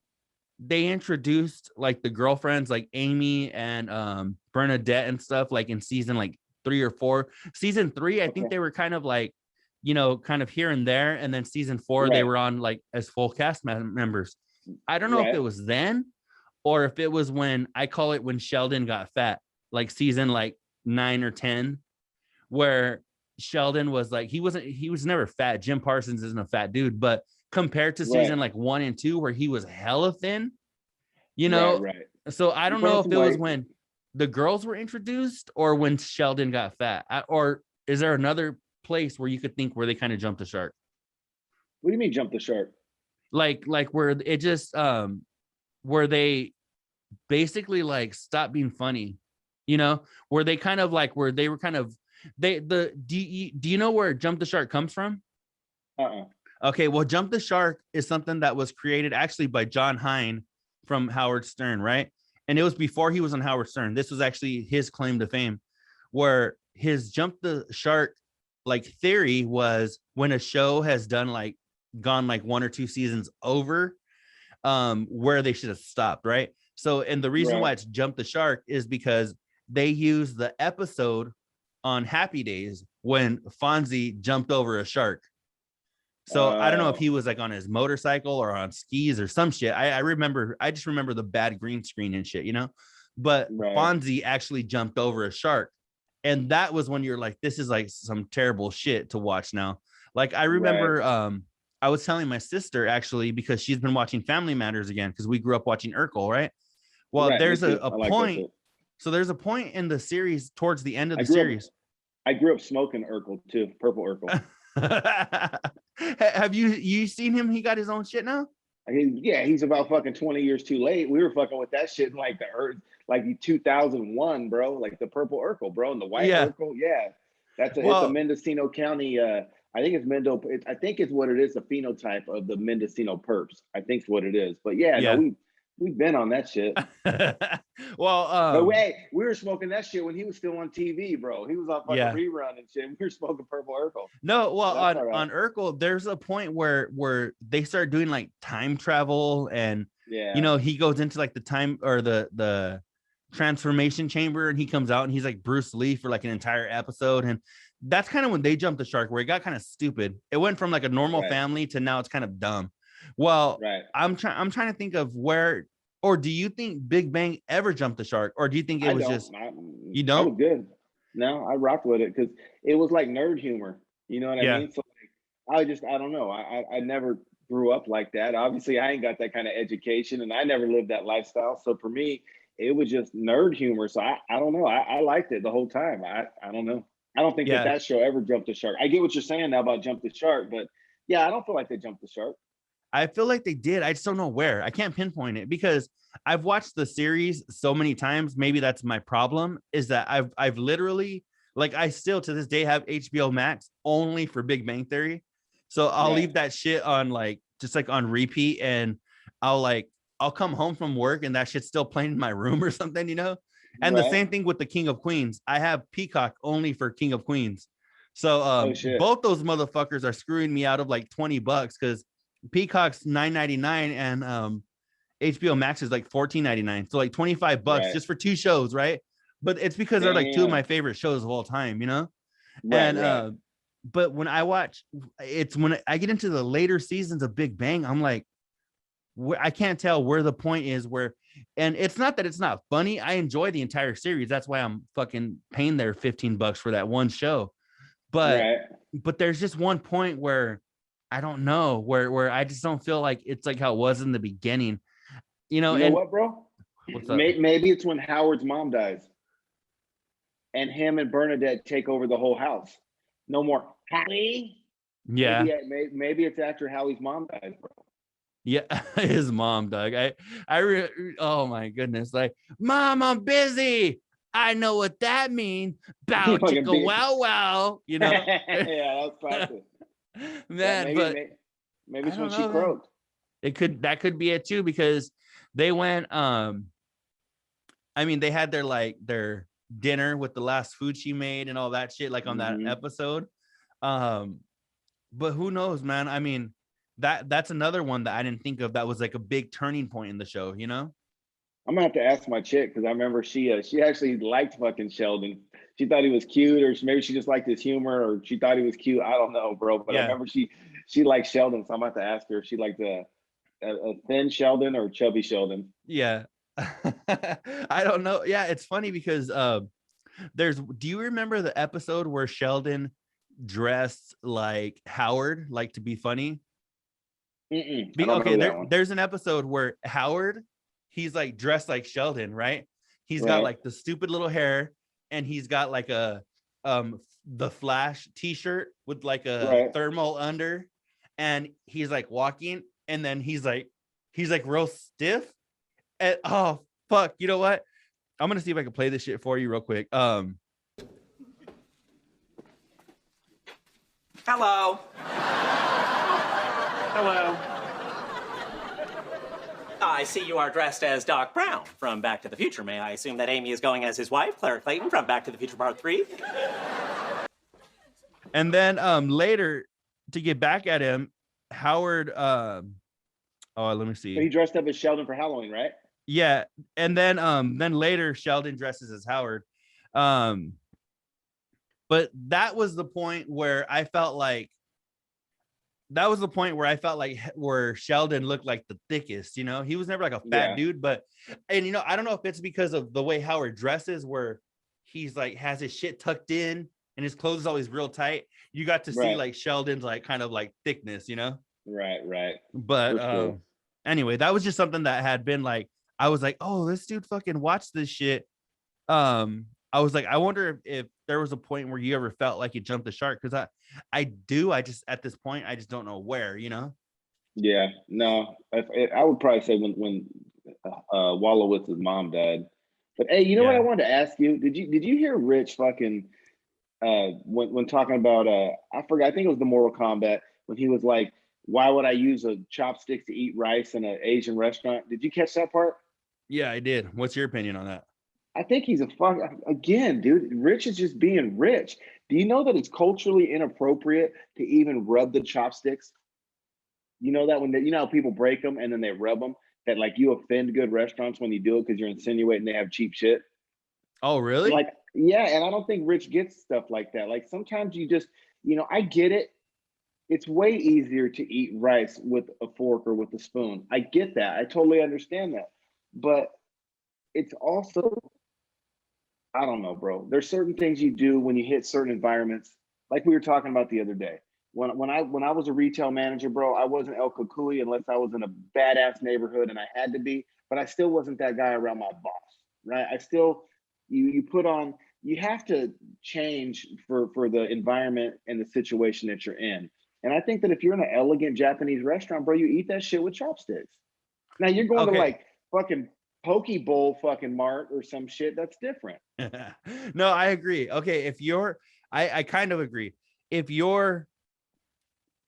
they introduced like the girlfriends like Amy and Bernadette and stuff, like in season like 3 or 4. Season 3, I think they were kind of like, kind of here and there. And then season 4, they were on like as full cast members. I don't know if it was then or if it was when, I call it when Sheldon got fat, like season like 9 or 10, where Sheldon was like, he was never fat. Jim Parsons isn't a fat dude, but compared to season like 1 and 2, where he was hella thin, So I don't know if it was when the girls were introduced or when Sheldon got fat, or is there another place where you could think where they kind of jumped the shark? What do you mean jump the shark? Like where it just where they basically like stopped being funny, where they kind of like where they were kind of do you know where Jump the Shark comes from? Okay, well, Jump the Shark is something that was created actually by John Hine from Howard Stern, right? And it was before he was on Howard Stern. This was actually his claim to fame, where his jump the shark like theory was when a show has done like gone like 1 or 2 seasons over where they should have stopped, right? So, and the reason why it's jump the shark is because they use the episode on Happy Days when Fonzie jumped over a shark. So I don't know if he was like on his motorcycle or on skis or some shit. I just remember the bad green screen and shit, you know, but Fonzie actually jumped over a shark. And that was when you're like, this is like some terrible shit to watch now. Like I remember, I was telling my sister actually, because she's been watching Family Matters again, because we grew up watching Urkel, right? Well, there's a point. So there's a point in the series towards the end of the series. I grew up smoking Urkel too, purple Urkel. Have you seen him? He got his own shit now. He's about fucking 20 years too late. We were fucking with that shit in like the 2001, bro. Like the purple Urkel, bro, and the white Urkel. Yeah, it's a Mendocino County. I think it's I think it's what it is. The phenotype of the Mendocino Perps. I think it's what it is. But no, we've been on that shit. Well, we were smoking that shit when he was still on TV, bro. He was on fucking rerun and shit. And we were smoking purple Urkel. No, well, on Urkel, there's a point where they start doing like time travel, and you know, he goes into like the time or the transformation chamber, and he comes out and he's like Bruce Lee for like an entire episode. And that's kind of when they jumped the shark, where it got kind of stupid. It went from like a normal family to now it's kind of dumb. Well, I'm trying to think of where, or do you think Big Bang ever jumped the shark, or do you think it was just you don't? I was good. No, I rocked with it because it was like nerd humor. You know what I mean? So like, I don't know. I never grew up like that. Obviously, I ain't got that kind of education, and I never lived that lifestyle. So for me, it was just nerd humor. So I don't know. I liked it the whole time. I don't know. I don't think that show ever jumped the shark. I get what you're saying now about jump the shark, but I don't feel like they jumped the shark. I feel like they did. I just don't know where. I can't pinpoint it because I've watched the series so many times. Maybe that's my problem, is that I've literally, like, I still to this day have HBO Max only for Big Bang Theory. So I'll leave that shit on like just like on repeat, and I'll come home from work and that shit's still playing in my room or something, you know? And the same thing with the King of Queens. I have Peacock only for King of Queens. So both those motherfuckers are screwing me out of like $20 because Peacock's $9.99 and HBO Max is like $14.99. So like $25 just for 2 shows, right? But it's because they're like 2 of my favorite shows of all time, you know? But when I watch, it's when I get into the later seasons of Big Bang, I'm like, I can't tell where the point is and it's not that it's not funny. I enjoy the entire series. That's why I'm fucking paying their $15 for that one show. But there's just one point where I don't know, where I just don't feel like it's like how it was in the beginning. You know what, bro? What's up? Maybe it's when Howard's mom dies and him and Bernadette take over the whole house. No more Howie. Yeah. Maybe it's after Howie's mom dies, bro. Yeah, his mom, Doug. Oh my goodness. Like, Mom, I'm busy. I know what that means. Bow chicka wow wow. You know? Yeah, that's classic. Man, maybe it's when she croaked. That could be it too, because they went I mean, they had their dinner with the last food she made and all that shit, like on that episode. But who knows, man? I mean, that's another one that I didn't think of that was like a big turning point in the show, you know? I'm gonna have to ask my chick, because I remember she actually liked fucking Sheldon. She thought he was cute, or maybe she just liked his humor, or she thought he was cute. I don't know, bro. But I remember she liked Sheldon, so I'm about to ask her if she liked a thin Sheldon or chubby Sheldon. Yeah. I don't know. Yeah, it's funny because do you remember the episode where Sheldon dressed like Howard, like to be funny? There's an episode where Howard, he's like dressed like Sheldon, right? He's got like the stupid little hair, and he's got like a the Flash t-shirt with like a thermal under, and he's like walking, and then he's like real stiff. And oh fuck, you know what? I'm gonna see if I can play this shit for you real quick. Hello. Hello. I see you are dressed as Doc Brown from Back to the Future. May I assume that Amy is going as his wife, Clara Clayton from Back to the Future Part 3? And then later, to get back at him, Howard, let me see. So he dressed up as Sheldon for Halloween, right? Yeah. And then later Sheldon dresses as Howard. But that was the point where I felt like where Sheldon looked like the thickest, you know. He was never like a fat dude, but I don't know if it's because of the way Howard dresses, where he's like has his shit tucked in and his clothes is always real tight. You got to see like Sheldon's like kind of like thickness, you know. Right. But anyway, that was just something that had been like, I was like, oh, this dude fucking watched this shit. I was like, I wonder if there was a point where you ever felt like you jumped the shark, because I just at this point I just don't know where, you know. Yeah, no, I would probably say when Wallowitz's mom died. But hey, you know what I wanted to ask you? Did you hear Rich fucking when talking about I forgot, I think it was the Mortal Kombat, when he was like, why would I use a chopsticks to eat rice in an Asian restaurant? Did you catch that part? Yeah, I did. What's your opinion on that? I think he's again, dude. Rich is just being rich. Do you know that it's culturally inappropriate to even rub the chopsticks? You know that you know how people break them and then they rub them, that like you offend good restaurants when you do it because you're insinuating they have cheap shit. Oh, really? Like, yeah, and I don't think Rich gets stuff like that. Like sometimes you just, I get it. It's way easier to eat rice with a fork or with a spoon. I get that. I totally understand that. But it's also, I don't know, bro. There's certain things you do when you hit certain environments, like we were talking about the other day. When I was a retail manager, bro, I wasn't El Cucuy unless I was in a badass neighborhood and I had to be, but I still wasn't that guy around my boss, right? I still, you have to change for the environment and the situation that you're in. And I think that if you're in an elegant Japanese restaurant, bro, you eat that shit with chopsticks. Now you're going to like fucking Poke Bowl fucking Mart or some shit. That's different. No, I agree. Okay, I kind of agree. If you're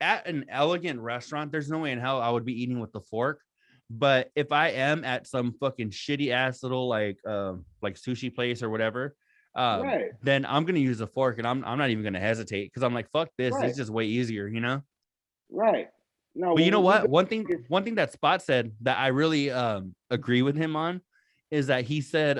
at an elegant restaurant, there's no way in hell I would be eating with the fork. But if I am at some fucking shitty ass little like sushi place or whatever, then I'm gonna use a fork, and I'm not even gonna hesitate, because I'm like, fuck this. It's just way easier, you know. Right. No, but you know what? One thing that Spot said that I really agree with him on is that he said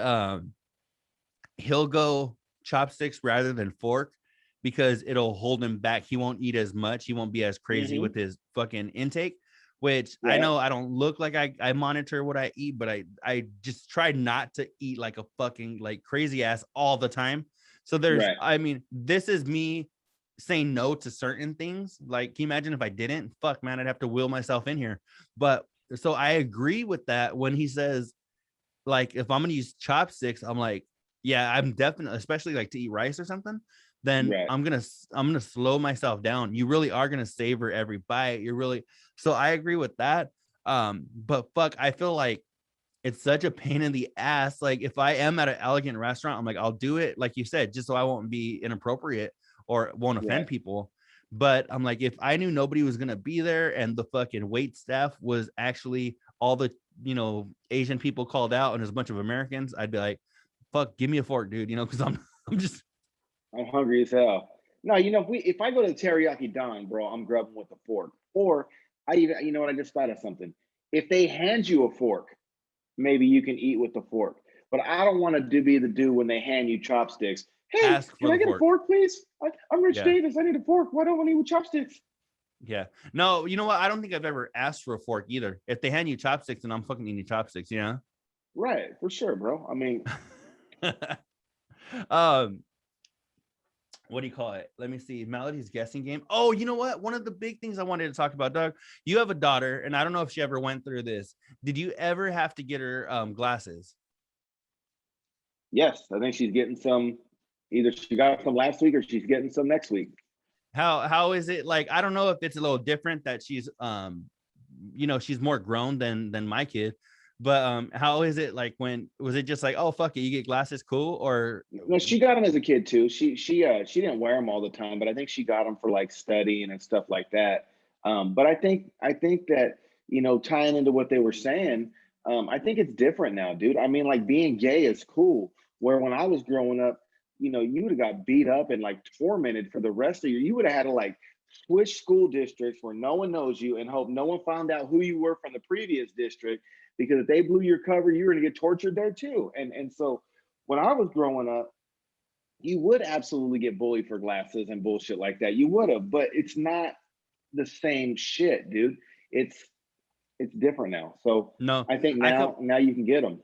he'll go chopsticks rather than fork because it'll hold him back. He won't eat as much. He won't be as crazy with his fucking intake, which I know I don't look like I monitor what I eat, but I just try not to eat like a fucking like crazy ass all the time. So I mean, this is me saying no to certain things. Like, can you imagine if I didn't? Fuck, man, I'd have to will myself in here. But so I agree with that when he says, like, if I'm gonna use chopsticks, I'm like, yeah, I'm definitely, especially like to eat rice or something, then I'm gonna slow myself down. You really are gonna savor every bite. So I agree with that. But fuck, I feel like it's such a pain in the ass. Like, if I am at an elegant restaurant, I'm like, I'll do it, like you said, just so I won't be inappropriate or won't offend people. But I'm like, if I knew nobody was gonna be there and the fucking wait staff was actually all the Asian people called out and there's a bunch of Americans, I'd be like, fuck, give me a fork, dude, because I'm hungry as hell. No, if I go to Teriyaki Don, bro, I'm grubbing with a fork. Or I just thought of something. If they hand you a fork, maybe you can eat with the fork. But I don't want to be the dude when they hand you chopsticks. Hey, can I get a fork, please? I'm Rich Davis. I need a fork. Why don't I eat with chopsticks? Yeah. No, you know what? I don't think I've ever asked for a fork either. If they hand you chopsticks, then I'm fucking eating chopsticks, Right, for sure, bro. I mean, what do you call it? Let me see. Melody's guessing game. Oh, you know what? One of the big things I wanted to talk about, Doug, you have a daughter, and I don't know if she ever went through this. Did you ever have to get her glasses? Yes, I think she's getting some. Either she got some last week or she's getting some next week. How is it? Like, I don't know if it's a little different that she's she's more grown than my kid. But how is it, like, was it just like, oh fuck it, you get glasses, cool? Or no, she got them as a kid too. She didn't wear them all the time, but I think she got them for like studying and stuff like that. But I think that tying into what they were saying, I think it's different now, dude. I mean, like being gay is cool. Where when I was growing up, you would have got beat up and like tormented for the rest of you would have had to like switch school districts where no one knows you and hope no one found out who you were from the previous district, because if they blew your cover, you were gonna get tortured there too. And so when I was growing up, you would absolutely get bullied for glasses and bullshit like that. You would have, but it's not the same shit, dude. It's it's different now. So No, I think I could. now you can get them.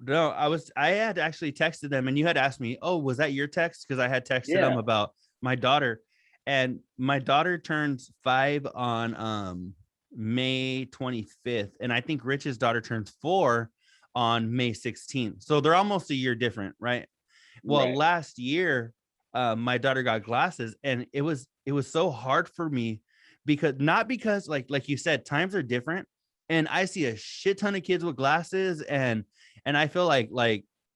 No, I had actually texted them, and you had asked me, oh, was that your text? Because I had texted them Yeah, about my daughter, and my daughter turns 5 on May 25th, and I think Rich's daughter turns 4 on May 16th. So they're almost a year different, right? Well, right. last year, my daughter got glasses, and it was so hard for me because not because like you said, times are different, and I see a shit ton of kids with glasses, and I feel like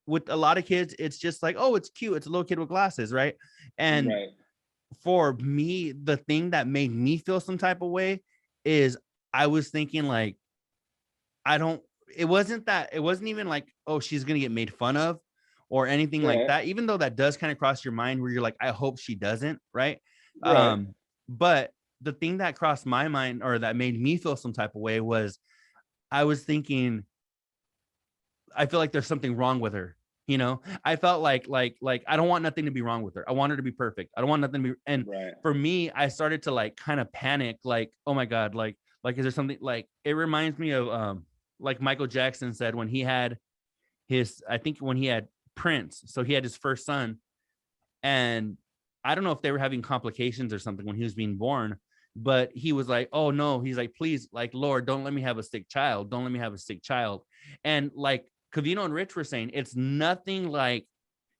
with a lot of kids, it's just like, oh, it's cute, it's a little kid with glasses, right? And Right. for me, the thing that made me feel some type of way is I was thinking like, I don't, it wasn't even like, oh, she's gonna get made fun of or anything like Right. that, even though that does kind of cross your mind where you're like, I hope she doesn't, right? Right. But the thing that crossed my mind or that made me feel some type of way was I was thinking, I feel like there's something wrong with her. I felt like I don't want nothing to be wrong with her. I want her to be perfect. I don't want nothing to be. And Right. for me, I started to like kind of panic, like, oh my God, like is there something like it reminds me of like Michael Jackson said when he had I think when he had Prince, so he had his first son, and I don't know if they were having complications or something when he was being born, but he was like, oh no, he's like, please, like, Lord, don't let me have a sick child. Don't let me have a sick child. And like Covino and Rich were saying, it's nothing like,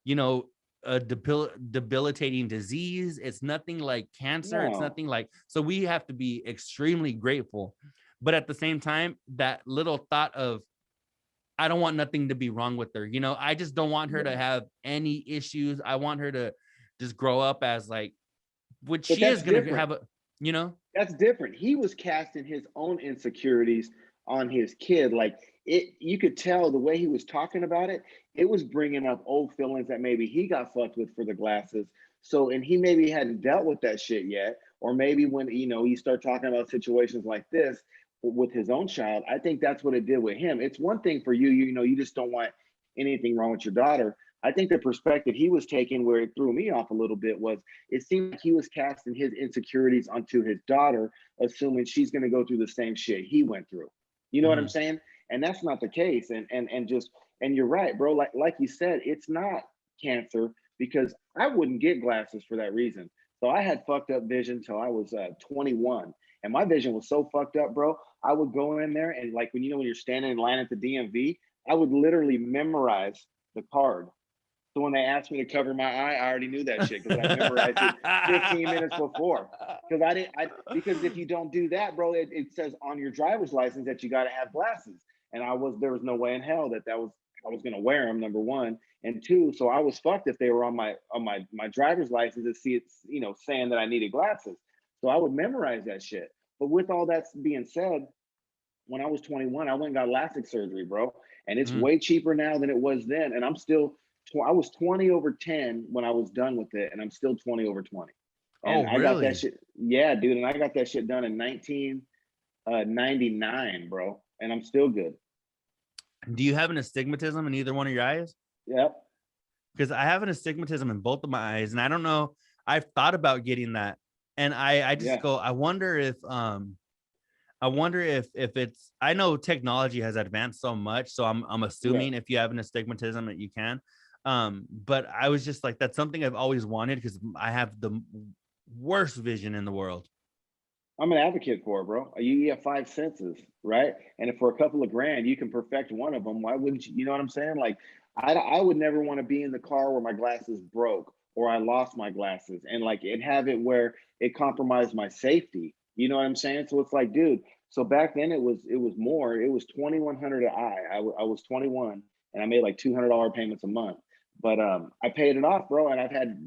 you know, a debilitating disease. It's nothing like cancer. It's No. nothing like, so we have to be extremely grateful. But at the same time, that little thought of, I don't want nothing to be wrong with her. I just don't want her to have any issues. I want her to just grow up as like, which But she is that's going to different. have you know? That's different. He was casting his own insecurities on his kid. Like you could tell the way he was talking about it, it was bringing up old feelings that maybe he got fucked with for the glasses. So, and he maybe hadn't dealt with that shit yet. Or maybe when, you start talking about situations like this with his own child, I think that's what it did with him. It's one thing for you, you just don't want anything wrong with your daughter. I think the perspective he was taking, where it threw me off a little bit, was it seemed like he was casting his insecurities onto his daughter, assuming she's going to go through the same shit he went through. You know what I'm Mhm. saying? And that's not the case. And you're right, bro. Like you said, it's not cancer, because I wouldn't get glasses for that reason. So I had fucked up vision till I was 21, and my vision was so fucked up, bro. I would go in there and like when you're standing in line at the DMV, I would literally memorize the card. So when they asked me to cover my eye, I already knew that shit because I memorized it 15 minutes before. Because because if you don't do that, bro, it says on your driver's license that you got to have glasses. And there was no way in hell that I was gonna wear them. Number one, and two, so I was fucked if they were on my driver's license to see it, saying that I needed glasses. So I would memorize that shit. But with all that being said, when I was 21, I went and got LASIK surgery, bro. And it's Mhm. way cheaper now than it was then. And I was 20 over 10 when I was done with it. And I'm still 20 over 20. And Oh, I got that really? shit. Yeah, dude. And I got that shit done in 1999, bro. And I'm still good. Do you have an astigmatism in either one of your eyes? Yep. Because I have an astigmatism in both of my eyes, and I don't know. I've thought about getting that, and I just Yeah. go, I wonder if it's, I know technology has advanced so much, so I'm Right. assuming if you have an astigmatism that you can. But I was just like, that's something I've always wanted because I have the worst vision in the world. I'm an advocate for it, bro. You have five senses, right? And if for a couple of grand you can perfect one of them, why wouldn't you? You know what I'm saying? Like, I would never want to be in the car where my glasses broke or I lost my glasses and like it have it where it compromised my safety. You know what I'm saying? So it's like, dude. So back then it was more. It was 2,100 a eye. I was 21 and I made like $200 payments a month. But I paid it off, bro, and I've had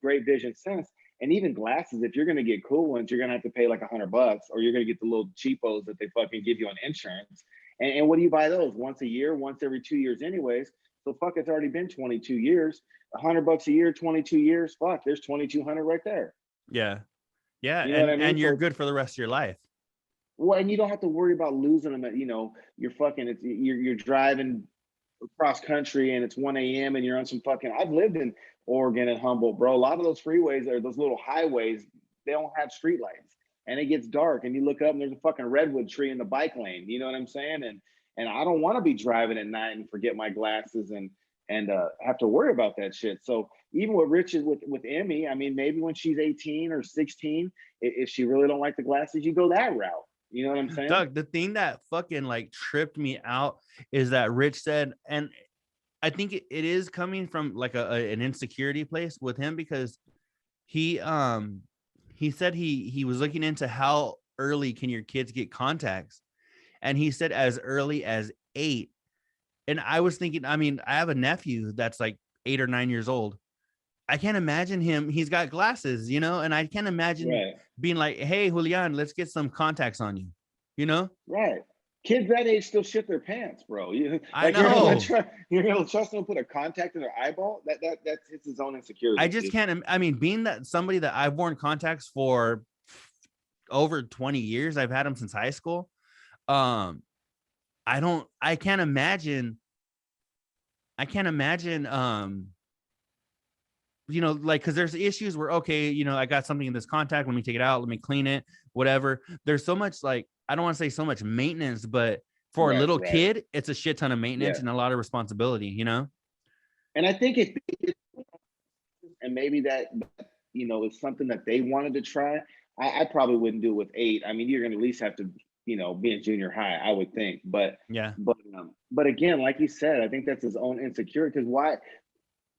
great vision since. And even glasses, if you're gonna get cool ones, you're gonna have to pay like $100, or you're gonna get the little cheapos that they fucking give you on insurance. And what do you buy those? Once a year, once every 2 years anyways. So fuck, it's already been 22 years. $100 a year, 22 years. Fuck, there's 2,200 right there. Yeah. Yeah. You know what I mean? And you're So, good for the rest of your life. well, and you don't have to worry about losing them. You're fucking. You're driving cross country and it's 1 a.m. and you're on some fucking. I've lived in Oregon and Humboldt, bro. A lot of those freeways or those little highways, they don't have street lights, and it gets dark, and you look up and there's a fucking redwood tree in the bike lane. You know what I'm saying? And I don't want to be driving at night and forget my glasses and have to worry about that shit. So even with Richard with Emmy, I mean, maybe when she's 18 or 16, if she really don't like the glasses, you go that route. You know what I'm saying? Doug, the thing that fucking like tripped me out is that Rich said, and I think it is coming from like an insecurity place with him, because he said he was looking into how early can your kids get contacts, and he said as early as 8. And I was thinking, I mean, I have a nephew that's like 8 or 9 years old. I can't imagine him. He's got glasses, and I can't imagine being like, hey, Julian, let's get some contacts on you, Right. Kids that age still shit their pants, bro. I know. You're gonna trust them to put a contact in their eyeball? That's it's his own insecurity. I just can't. I mean, being that somebody that I've worn contacts for over 20 years, I've had them since high school. I can't imagine. Like, because there's issues where, okay, I got something in this contact, let me take it out, let me clean it, whatever. There's so much, like, I don't want to say so much maintenance, but for a little kid, it's a shit ton of maintenance and a lot of responsibility, And I think and maybe that is something that they wanted to try. I probably wouldn't do it with 8. I mean, you're gonna at least have to be in junior high, I would think. But again, like you said, I think that's his own insecurity. Because why?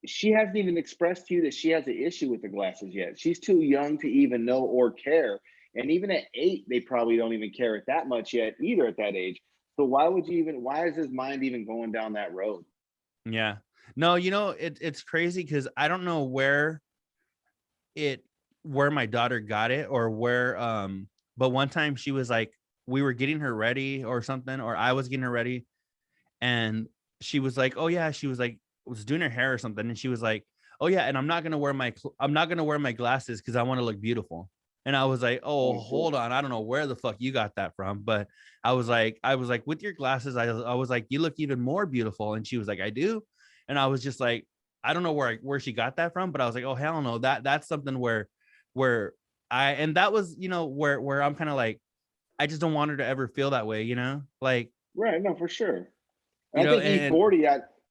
She hasn't even expressed to you that she has an issue with the glasses yet. She's too young to even know or care. And even at 8, they probably don't even care it that much yet either at that age. So why is his mind even going down that road? Yeah. No, it's crazy because I don't know where my daughter got it or where, but one time she was like, we were getting her ready or something, or I was getting her ready. And she was like, oh yeah, she was like, was doing her hair or something, and she was like, oh yeah, and I'm not gonna wear my glasses because I want to look beautiful. And I was like, oh, hold on, I don't know where the fuck you got that from, but I was like with your glasses, I was like, you look even more beautiful. And she was like, I do. And I was just like, I don't know where she got that from, but I was like, oh hell no, that's something where and that was where I'm kind of like, I just don't want her to ever feel that way, like. Right, no, for sure. I think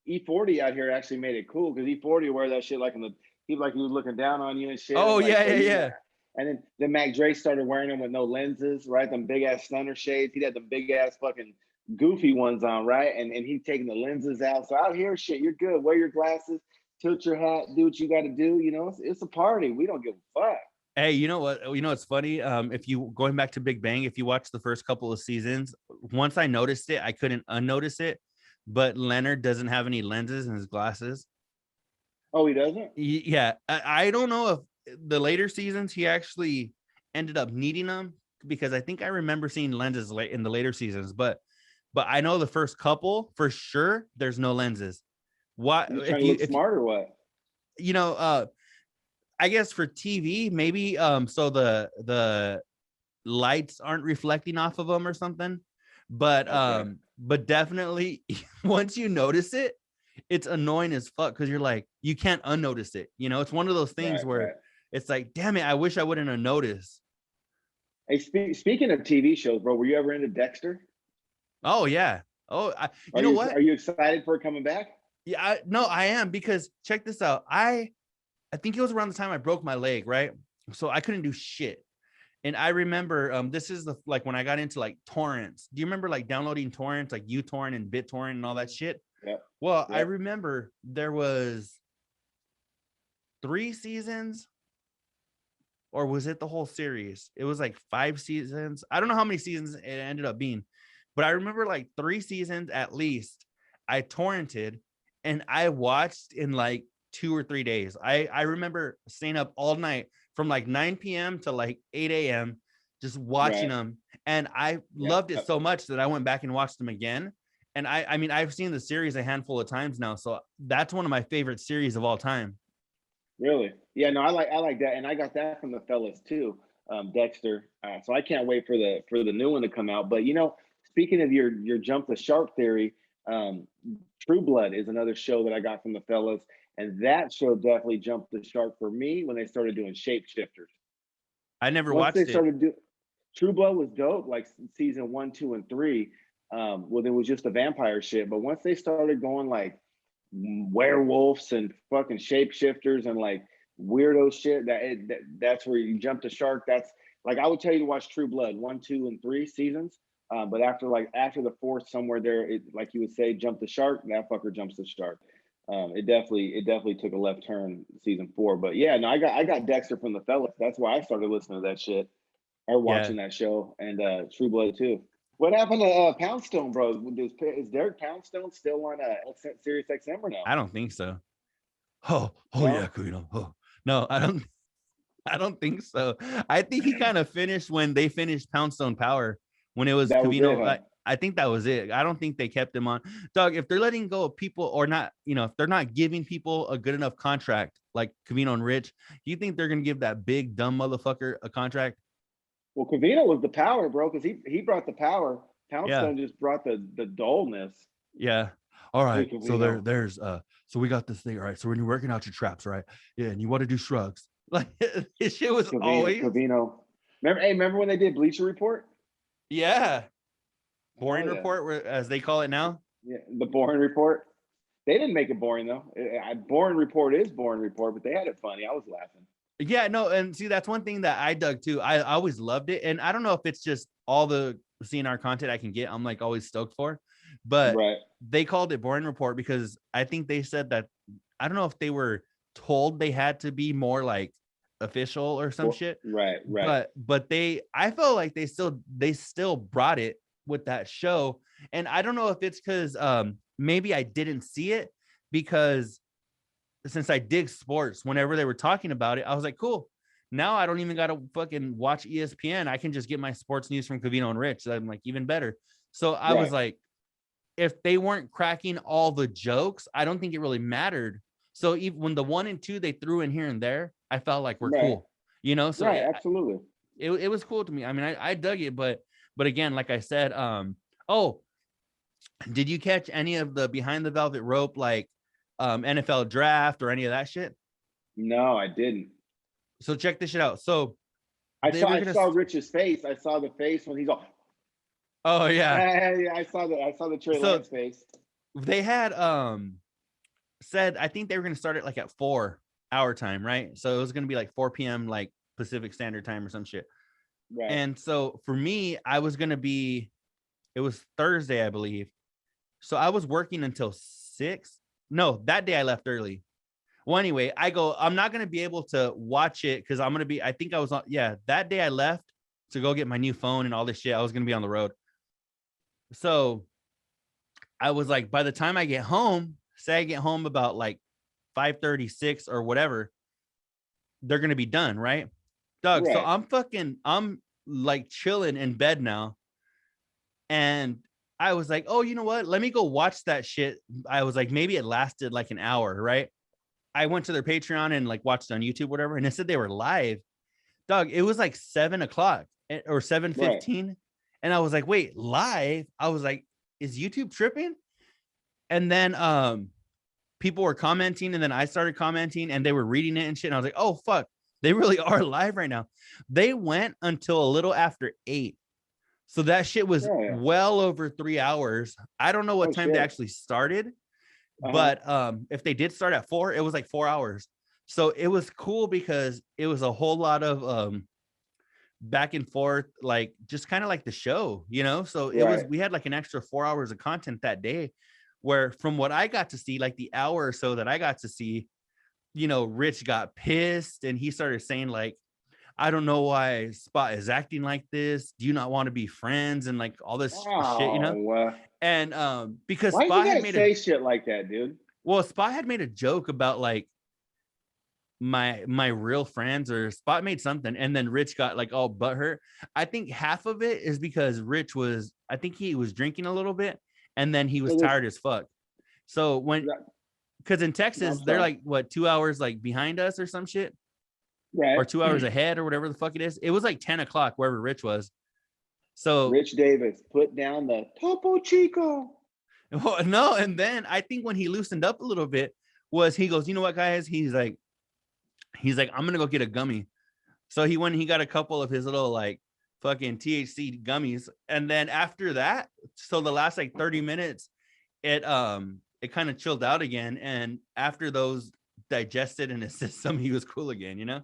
E40 out here actually made it cool, because E40 wear that shit like he was looking down on you and shit. Oh, like, yeah. And then Mac Dre started wearing them with no lenses, right? Them big ass stunner shades. He had them big ass fucking goofy ones on, right? And he's taking the lenses out. So out here, shit, you're good. Wear your glasses, tilt your hat, do what you got to do. It's a party. We don't give a fuck. Hey, you know what? It's funny. If you going back to Big Bang, if you watch the first couple of seasons, once I noticed it, I couldn't unnotice it. But Leonard doesn't have any lenses in his glasses. Oh, he doesn't? Yeah. I don't know if the later seasons he actually ended up needing them, because I think I remember seeing lenses in the later seasons. But I know the first couple for sure there's no lenses. What? You trying to look smart or what? I guess for TV maybe. So the lights aren't reflecting off of them or something. But but definitely once you notice it, it's annoying as fuck, because you're like, you can't unnotice it. It's one of those things where it's like, damn it, I wish I wouldn't have noticed. Hey, speaking of TV shows, bro, were you ever into Dexter? Oh yeah. Oh, you know what? Are you excited for it coming back? Yeah, no, I am, because check this out. I think it was around the time I broke my leg, right? So I couldn't do shit. And I remember, this is like when I got into like torrents. Do you remember like downloading torrents, like uTorrent and BitTorrent and all that shit? Yeah. Well, I remember there was 3 seasons, or was it the whole series? It was like 5 seasons. I don't know how many seasons it ended up being, but I remember like 3 seasons at least I torrented, and I watched in like 2 or 3 days. I remember staying up all night from like 9 p.m. to like 8 a.m. just watching Right. them. And I loved it so much that I went back and watched them again. And I mean, I've seen the series a handful of times now. So that's one of my favorite series of all time. Really? Yeah, no, I like that, and I got that from the fellas too, Dexter. So I can't wait for the new one to come out. But speaking of your jump the shark theory, um, True Blood is another show that I got from the fellas, and that show definitely jumped the shark for me when they started doing shapeshifters. I never Once they watched it. started doing True Blood was dope, like season 1, 2, and 3. Well, it was just the vampire shit, but once they started going like werewolves and fucking shapeshifters and like weirdo shit, that's where you jump the shark. That's like I would tell you to watch True Blood 1, 2, and 3 seasons. But after the fourth, somewhere there, it, like you would say, jump the shark. That fucker jumps the shark. It definitely took a left turn season 4. But yeah, no, I got Dexter from the fellas. That's why I started listening to that shit or Yeah. watching that show, and True Blood too. What happened to Poundstone, bro? Is Derek Poundstone still on Sirius XM or no? I don't think so. Oh No? yeah, Covino. Oh no, I don't think so. I think he kind of finished when they finished Poundstone Power when it was That was it, Covino. huh? I think that was it. I don't think they kept him on. Doug, if they're letting go of people or not, if they're not giving people a good enough contract like Covino and Rich, do you think they're gonna give that big dumb motherfucker a contract? Well, Covino was the power, bro, because he brought the power. Yeah. Poundstone just brought the dullness. Yeah. All right. Hey, So Covino. there's so we got this thing. All right. So when you're working out your traps, right? Yeah, and you want to do shrugs. Like his shit was always Covino. Remember when they did Bleacher Report? yeah. Boring yeah. report, as they call it now. Yeah, the boring report. They didn't make it boring though. Boring report is boring report, but they had it funny. I was laughing. Yeah, no, and see, that's one thing that I dug too. I always loved it, and I don't know if it's just all the CNR content I can get. I'm like always stoked for, but Right. they called it boring report because I think they said that I don't know if they were told they had to be more like official or some shit. Right. But I felt like they still brought it with that show. And I don't know if it's because maybe I didn't see it, because since I dig sports, whenever they were talking about it, I was like, cool. Now I don't even gotta fucking watch ESPN. I can just get my sports news from Covino and Rich. I'm like, even better. So I was like, if they weren't cracking all the jokes, I don't think it really mattered. So even when the 1 and 2 they threw in here and there, I felt like we're cool, So absolutely. It was cool to me. I mean, I dug it, but again, like I said, did you catch any of the behind the velvet rope like NFL draft or any of that shit? No, I didn't. So check this shit out. So I saw Rich's face. I saw the face when he's all. Oh yeah. I saw the Trey Lance face. They had said I think they were gonna start it like at 4 hour time, right? So it was gonna be like 4 p.m. like Pacific Standard Time or some shit. Right. And so for me, it was Thursday, I believe. So I was working until 6. No, that day I left early. Well, anyway, I'm not going to be able to watch it because that day I left to go get my new phone and all this shit. I was going to be on the road. So I was like, by the time I get home, say I get home about like 5:36 or whatever, they're going to be done, right? Doug, right. So I'm like chilling in bed now. And I was like, oh, you know what? Let me go watch that shit. I was like, maybe it lasted like an hour, right? I went to their Patreon and like watched on YouTube, whatever, and it said they were live. Dog, it was like 7 o'clock or 7:15. Right. And I was like, wait, live? I was like, is YouTube tripping? And then people were commenting, and then I started commenting, and they were reading it and shit. And I was like, oh, fuck, they really are live right now. They went until a little after 8. So that shit was well over 3 hours. I don't know what time they actually started, but if they did start at 4, it was like 4 hours. So it was cool because it was a whole lot of back and forth, like just kind of like the show, So it was, we had like an extra 4 hours of content that day, where from what I got to see, like the hour or so that I got to see, Rich got pissed and he started saying like, I don't know why Spot is acting like this. Do you not want to be friends? And like all this shit, And because why Spot had made say shit like that, dude. Well, Spot had made a joke about like my real friends or Spot made something, and then Rich got like all butthurt. I think half of it is because Rich was, I think he was drinking a little bit, and then he was tired as fuck. So when, because in Texas they're like what 2 hours like behind us or some shit, right? Or 2 hours ahead or whatever the fuck it is. It was like 10 o'clock wherever Rich was. So Rich Davis put down the Topo Chico. No, and then I think when he loosened up a little bit was he goes, you know what, guys? He's like, I'm gonna go get a gummy. So he went and he got a couple of his little like fucking THC gummies. And then after that, so the last like 30 minutes, it kind of chilled out again. And after those digested in his system, he was cool again, you know?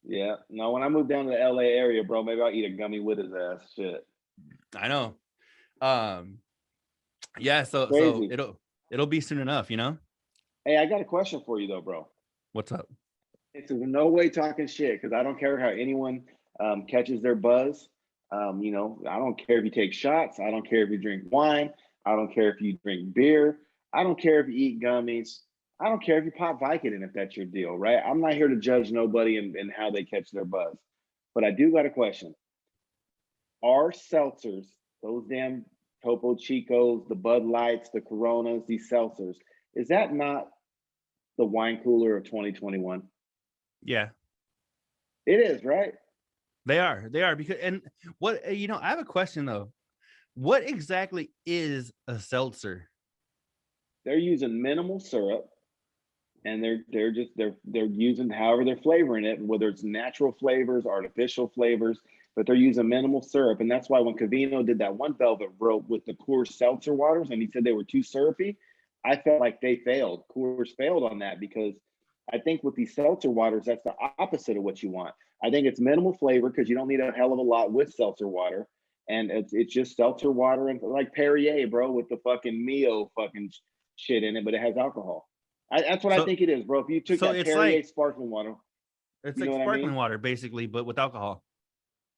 Yeah. No, when I move down to the LA area, bro, maybe I'll eat a gummy with his ass. Shit. I know. Yeah, so it'll be soon enough, you know? Hey, I got a question for you though, bro. What's up? It's no way talking shit, because I don't care how anyone catches their buzz. You know, I don't care if you take shots. I don't care if you drink wine. I don't care if you drink beer. I don't care if you eat gummies. I don't care if you pop Vicodin, if that's your deal, right? I'm not here to judge nobody and how they catch their buzz. But I do got a question. Are seltzers, those damn Topo Chicos, the Bud Lights, the Coronas, these seltzers, is that not the wine cooler of 2021? Yeah. It is, right? They are because, and what, you know, I have a question though. What exactly is a seltzer? They're using minimal syrup, and they're using however they're flavoring it, whether it's natural flavors, artificial flavors, but they're using minimal syrup. And that's why when Covino did that one Velvet Rope with the Coors seltzer waters, and he said they were too syrupy, I felt like they failed. Coors failed on that, because I think with these seltzer waters, that's the opposite of what you want. I think it's minimal flavor, because you don't need a hell of a lot with seltzer water. And it's just seltzer water, and like Perrier, bro, with the fucking Mio fucking shit in it, but it has alcohol. That's what I think it is, bro. If you took that Perrier like, sparkling water, it's like sparkling water basically, but with alcohol.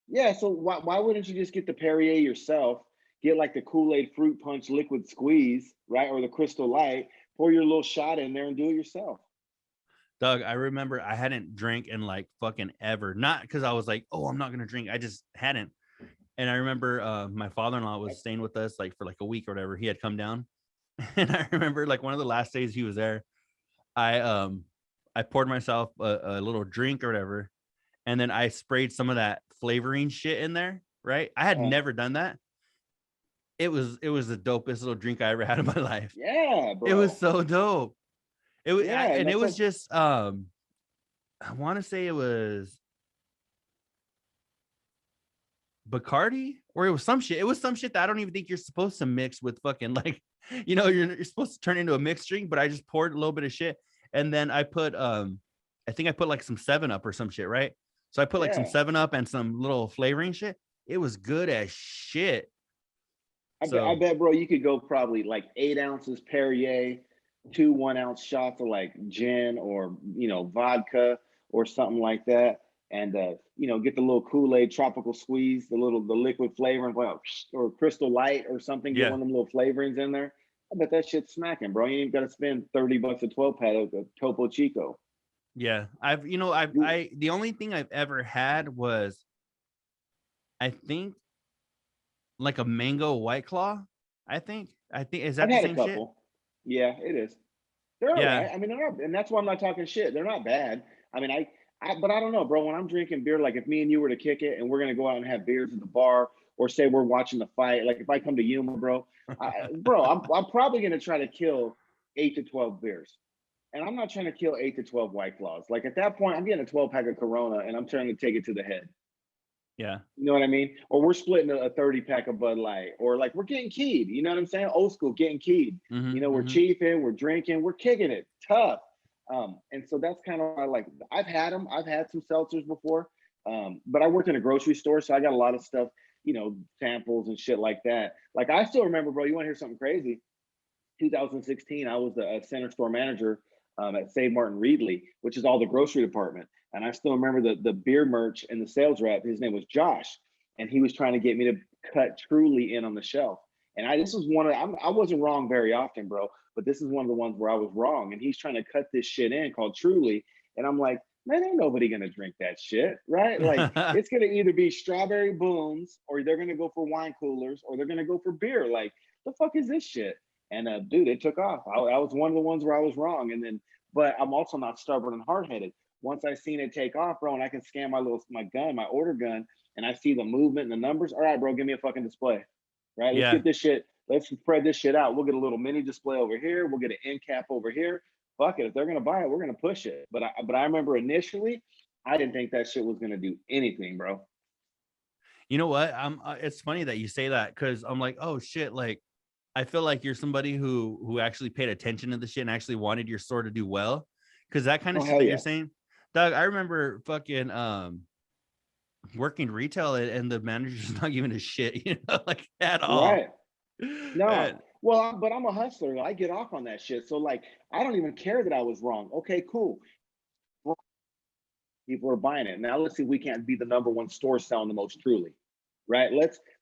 Yeah. So why wouldn't you just get the Perrier yourself? Get like the Kool-Aid fruit punch liquid squeeze, right, or the Crystal Light. Pour your little shot in there and do it yourself. Doug, I remember I hadn't drank in like fucking ever. Not because I was like, oh, I'm not gonna drink. I just hadn't. And I remember my father-in-law was staying with us like for like a week or whatever. He had come down, and I remember like one of the last days he was there, I poured myself a little drink or whatever, and then I sprayed some of that flavoring shit in there. Right? I had never done that. It was the dopest little drink I ever had in my life. Yeah, bro. It was so dope. It was, and it was just I want to say it was Bacardi, or it was some shit. It was some shit that I don't even think you're supposed to mix with fucking, like, you know, you're supposed to turn into a mixed drink, but I just poured a little bit of shit, and then I put I think I put like some 7-Up or some shit, right? So I put like some 7-Up and some little flavoring shit. It was good as shit. I bet, bro, you could go probably like 8 ounces Perrier, 2 1-ounce shots of like gin or, you know, vodka or something like that, and you know, get the little Kool-Aid tropical squeeze, the liquid flavoring, or Crystal Light or something. Get one of them little flavorings in there. I bet that shit's smacking, bro. You ain't got to spend $30 a 12-pack of Topo Chico. Yeah, the only thing I've ever had was, I think, like a mango White Claw. I think is that I've the had same a couple. Shit? Yeah, it is. They're all right. I mean, they're not, and that's why I'm not talking shit. They're not bad. I mean, but I don't know, bro. When I'm drinking beer, like if me and you were to kick it and we're gonna go out and have beers at the bar, or say we're watching the fight, like if I come to Yuma, bro, I'm probably gonna try to kill 8 to 12 beers, and I'm not trying to kill 8 to 12 White Claws. Like at that point, I'm getting a 12-pack of Corona and I'm trying to take it to the head. Yeah. You know what I mean? Or we're splitting a 30-pack of Bud Light, or like we're getting keyed. You know what I'm saying? Old school, getting keyed. You know, we're chiefing, we're drinking, we're kicking it tough. And so that's kind of like, I've had them. I've had some seltzers before, but I worked in a grocery store, so I got a lot of stuff, you know, samples and shit like that. Like I still remember, bro. You want to hear something crazy? 2016, I was the center store manager at Save Martin Reedley, which is all the grocery department. And I still remember the beer merch and the sales rep. His name was Josh, and he was trying to get me to cut Truly in on the shelf. And this was one of, I wasn't wrong very often, bro, but this is one of the ones where I was wrong. And he's trying to cut this shit in called Truly. And I'm like, man, ain't nobody gonna drink that shit, right? Like it's gonna either be strawberry booms, or they're gonna go for wine coolers, or they're gonna go for beer. Like, the fuck is this shit? And dude, it took off. I was one of the ones where I was wrong. And then, but I'm also not stubborn and hard headed. Once I seen it take off, bro, and I can scan my order gun, and I see the movement and the numbers. All right, bro, give me a fucking display, right? Let's get this shit. Let's spread this shit out. We'll get a little mini display over here. We'll get an end cap over here. Fuck it. If they're gonna buy it, we're gonna push it. But I remember initially, I didn't think that shit was gonna do anything, bro. You know what? It's funny that you say that, because I'm like, oh shit, like I feel like you're somebody who actually paid attention to the shit and actually wanted your store to do well, because that kind of shit that you're saying, Doug. I remember fucking working retail, and the manager's not giving a shit, you know, like at all. Right. No. Well, but I'm a hustler. I get off on that shit. So like, I don't even care that I was wrong. Okay, cool. People are buying it. Now let's see if we can't be the number one store selling the most Truly, right?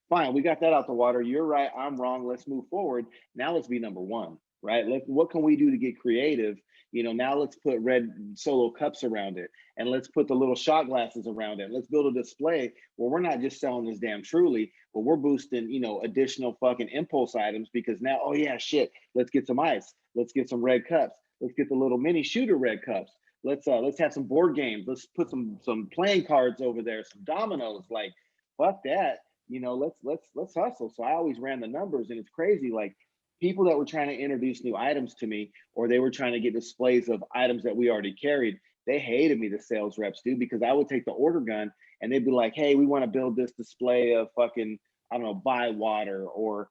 Fine. We got that out the water. You're right. I'm wrong. Let's move forward. Now let's be number one, right? What can we do to get creative? You know, now let's put red Solo cups around it, and let's put the little shot glasses around it. Let's build a display where we're not just selling this damn Truly, but we're boosting, you know, additional fucking impulse items, because now, oh yeah, shit, let's get some ice. Let's get some red cups. Let's get the little mini shooter red cups. Let's have some board games. Let's put some playing cards over there, some dominoes. Like, fuck that. You know, let's hustle. So I always ran the numbers, and it's crazy. Like, people that were trying to introduce new items to me, or they were trying to get displays of items that we already carried, they hated me, the sales reps, dude, because I would take the order gun and they'd be like, hey, we want to build this display of fucking, I don't know, Buy Water or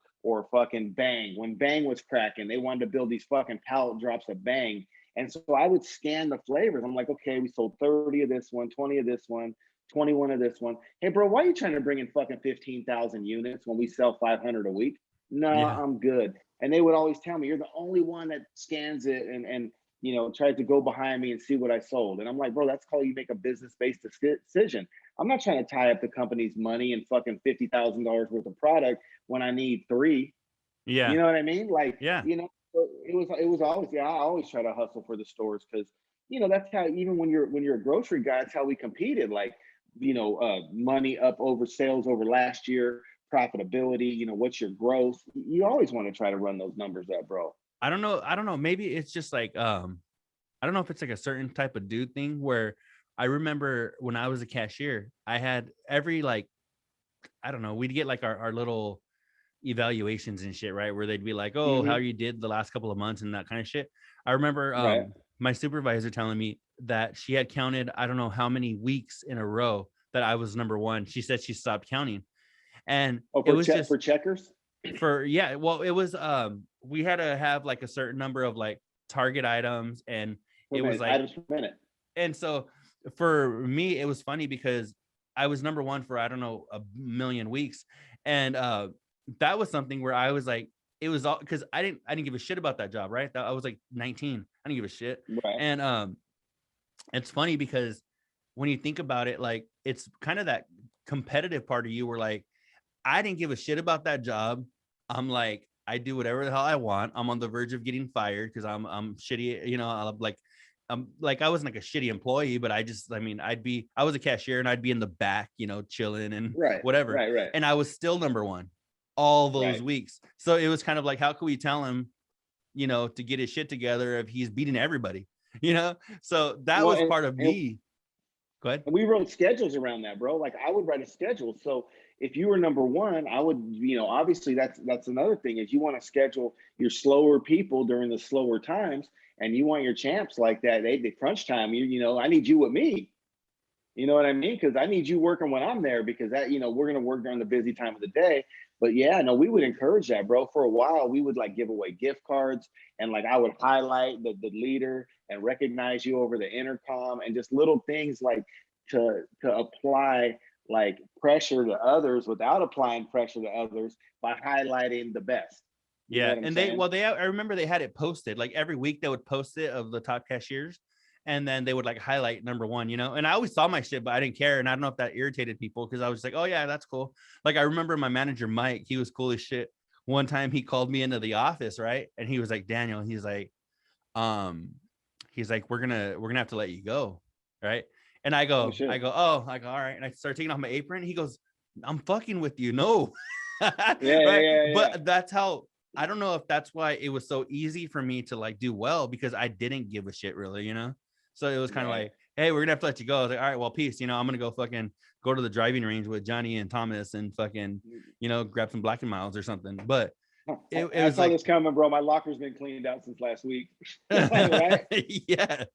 fucking Bang. When Bang was cracking, they wanted to build these fucking pallet drops of Bang. And so I would scan the flavors. I'm like, okay, we sold 30 of this one, 20 of this one, 21 of this one. Hey, bro, why are you trying to bring in fucking 15,000 units when we sell 500 a week? No, I'm good. And they would always tell me, you're the only one that scans it and you know, tries to go behind me and see what I sold. And I'm like, bro, that's called you make a business-based decision. I'm not trying to tie up the company's money and fucking $50,000 worth of product when I need 3. Yeah. You know what I mean? Like, yeah, you know, it was always, I always try to hustle for the stores, because, you know, that's how, even when you're a grocery guy, that's how we competed. Like, you know, money up over sales over last year, profitability, you know, what's your growth? You always want to try to run those numbers up, bro. I don't know. Maybe it's just like, I don't know if it's like a certain type of dude thing, where I remember when I was a cashier, I had every, like, I don't know, we'd get like our little evaluations and shit, right? Where they'd be like, oh, how you did the last couple of months and that kind of shit. I remember my supervisor telling me that she had counted, I don't know how many weeks in a row that I was number one. She said she stopped counting. And it was just for checkers. Well, it was we had to have like a certain number of like target items, and it was like items per minute. And so for me, it was funny because I was number one for, I don't know, a million weeks. And that was something where I was like, it was all because I didn't give a shit about that job, right? I was like 19. I didn't give a shit. Right. And it's funny because when you think about it, like, it's kind of that competitive part of you where, like, I didn't give a shit about that job. I'm like, I do whatever the hell I want. I'm on the verge of getting fired because I'm shitty, you know. I wasn't like a shitty employee, but I was a cashier and I'd be in the back, you know, chilling and whatever. Right. And I was still number one all those weeks. So it was kind of like, how can we tell him, you know, to get his shit together if he's beating everybody, you know? So that was part of me. Go ahead. And we wrote schedules around that, bro. Like, I would write a schedule. So if you were number one, I would, you know, obviously that's another thing, is you want to schedule your slower people during the slower times, and you want your champs like that. They crunch time. You know, I need you with me. You know what I mean? Because I need you working when I'm there, because that, you know, we're gonna work during the busy time of the day. But yeah, no, we would encourage that, bro. For a while, we would like give away gift cards, and like I would highlight the leader and recognize you over the intercom, and just little things like to apply like pressure to others without applying pressure to others by highlighting the best. You know and I remember they had it posted like every week. They would post it of the top cashiers, and then they would like highlight number one, you know. And I always saw my shit, but I didn't care. And I don't know if that irritated people, because I was like, oh yeah, that's cool. Like, I remember my manager Mike, he was cool as shit. One time he called me into the office, right? And he was like, Daniel, he's like, he's like, we're gonna have to let you go, right? And I Oh go, shit. all right. And I start taking off my apron. He goes, I'm fucking with you. No. Yeah, Right. yeah. But that's how, I don't know if that's why it was so easy for me to like do well, because I didn't give a shit really, you know? So it was kind of Right. like, hey, we're gonna have to let you go. I was like, all right, well, peace. You know, I'm gonna go fucking go to the driving range with Johnny and Thomas and fucking, you know, grab some Black and Miles or something. But it I was saw like, this coming, bro. My locker's been cleaned out since last week. Right? yeah.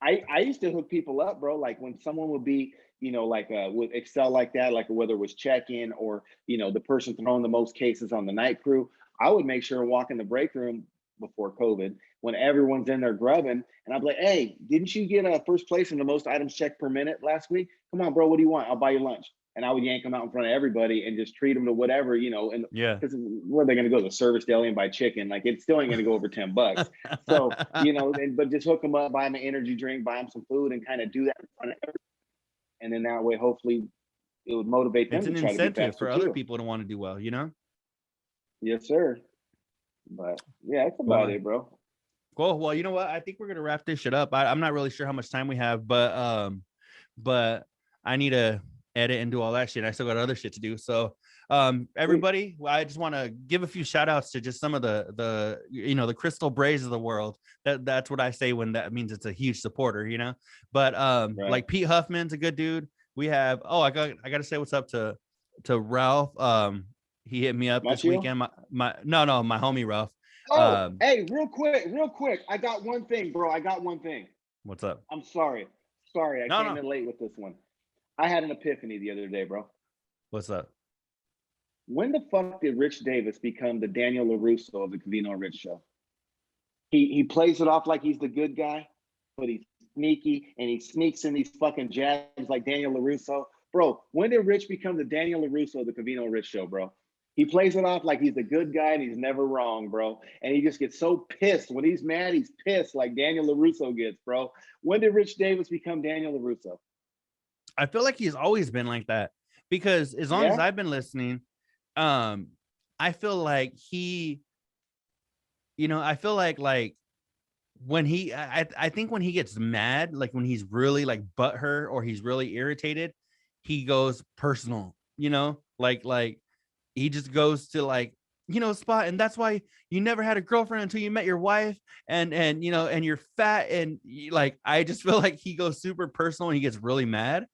I used to hook people up, bro. Like when someone would be, you know, like with Excel like that, like whether it was check-in or, you know, the person throwing the most cases on the night crew, I would make sure to walk in the break room before COVID when everyone's in there grubbing. And I'd be like, hey, didn't you get a first place in the most items checked per minute last week? Come on, bro. What do you want? I'll buy you lunch. And I would yank them out in front of everybody and just treat them to whatever, you know, and Yeah. because where are they going to go to the service deli and buy chicken? Like it still ain't going to go over $10. So, you know, but just hook them up, buy them an energy drink, buy them some food, and kind of do that in front of everybody. And then that way, hopefully, it would motivate them It's to an try to be incentive faster for other too. people to want to do well, you know? Yes, sir. But yeah, that's about it, bro. Cool. Well, you know what? I think we're gonna wrap this shit up. I'm not really sure how much time we have, but I need to edit and do all that shit. I still got other shit to do. So everybody, I just want to give a few shout outs to just some of the you know, the Crystal Brays of the world. That's what I say when that means it's a huge supporter, you know. But like Pete Huffman's a good dude. We have I gotta say what's up to Ralph. He hit me up this weekend. My homie Ralph. Hey, real quick. I got one thing, bro. What's up? I'm sorry. I came in late with this one. I had an epiphany the other day, bro. What's up? When the fuck did Rich Davis become the Daniel LaRusso of the Covino Rich show? He plays it off like he's the good guy, but he's sneaky and he sneaks in these fucking jabs like Daniel LaRusso. Bro, when did Rich become the Daniel LaRusso of the Covino Rich show, bro? He plays it off like he's the good guy and he's never wrong, bro. And he just gets so pissed. When he's mad, he's pissed like Daniel LaRusso gets, bro. When did Rich Davis become Daniel LaRusso? I feel like he's always been like that, because as long as I've been listening, I feel like he, you know, I feel like when he, I think when he gets mad, like when he's really like butthurt or he's really irritated, he goes personal, you know, like he just goes to like, you know, Spot. And that's why you never had a girlfriend until you met your wife, and you know, and you're fat. And like, I just feel like he goes super personal and he gets really mad.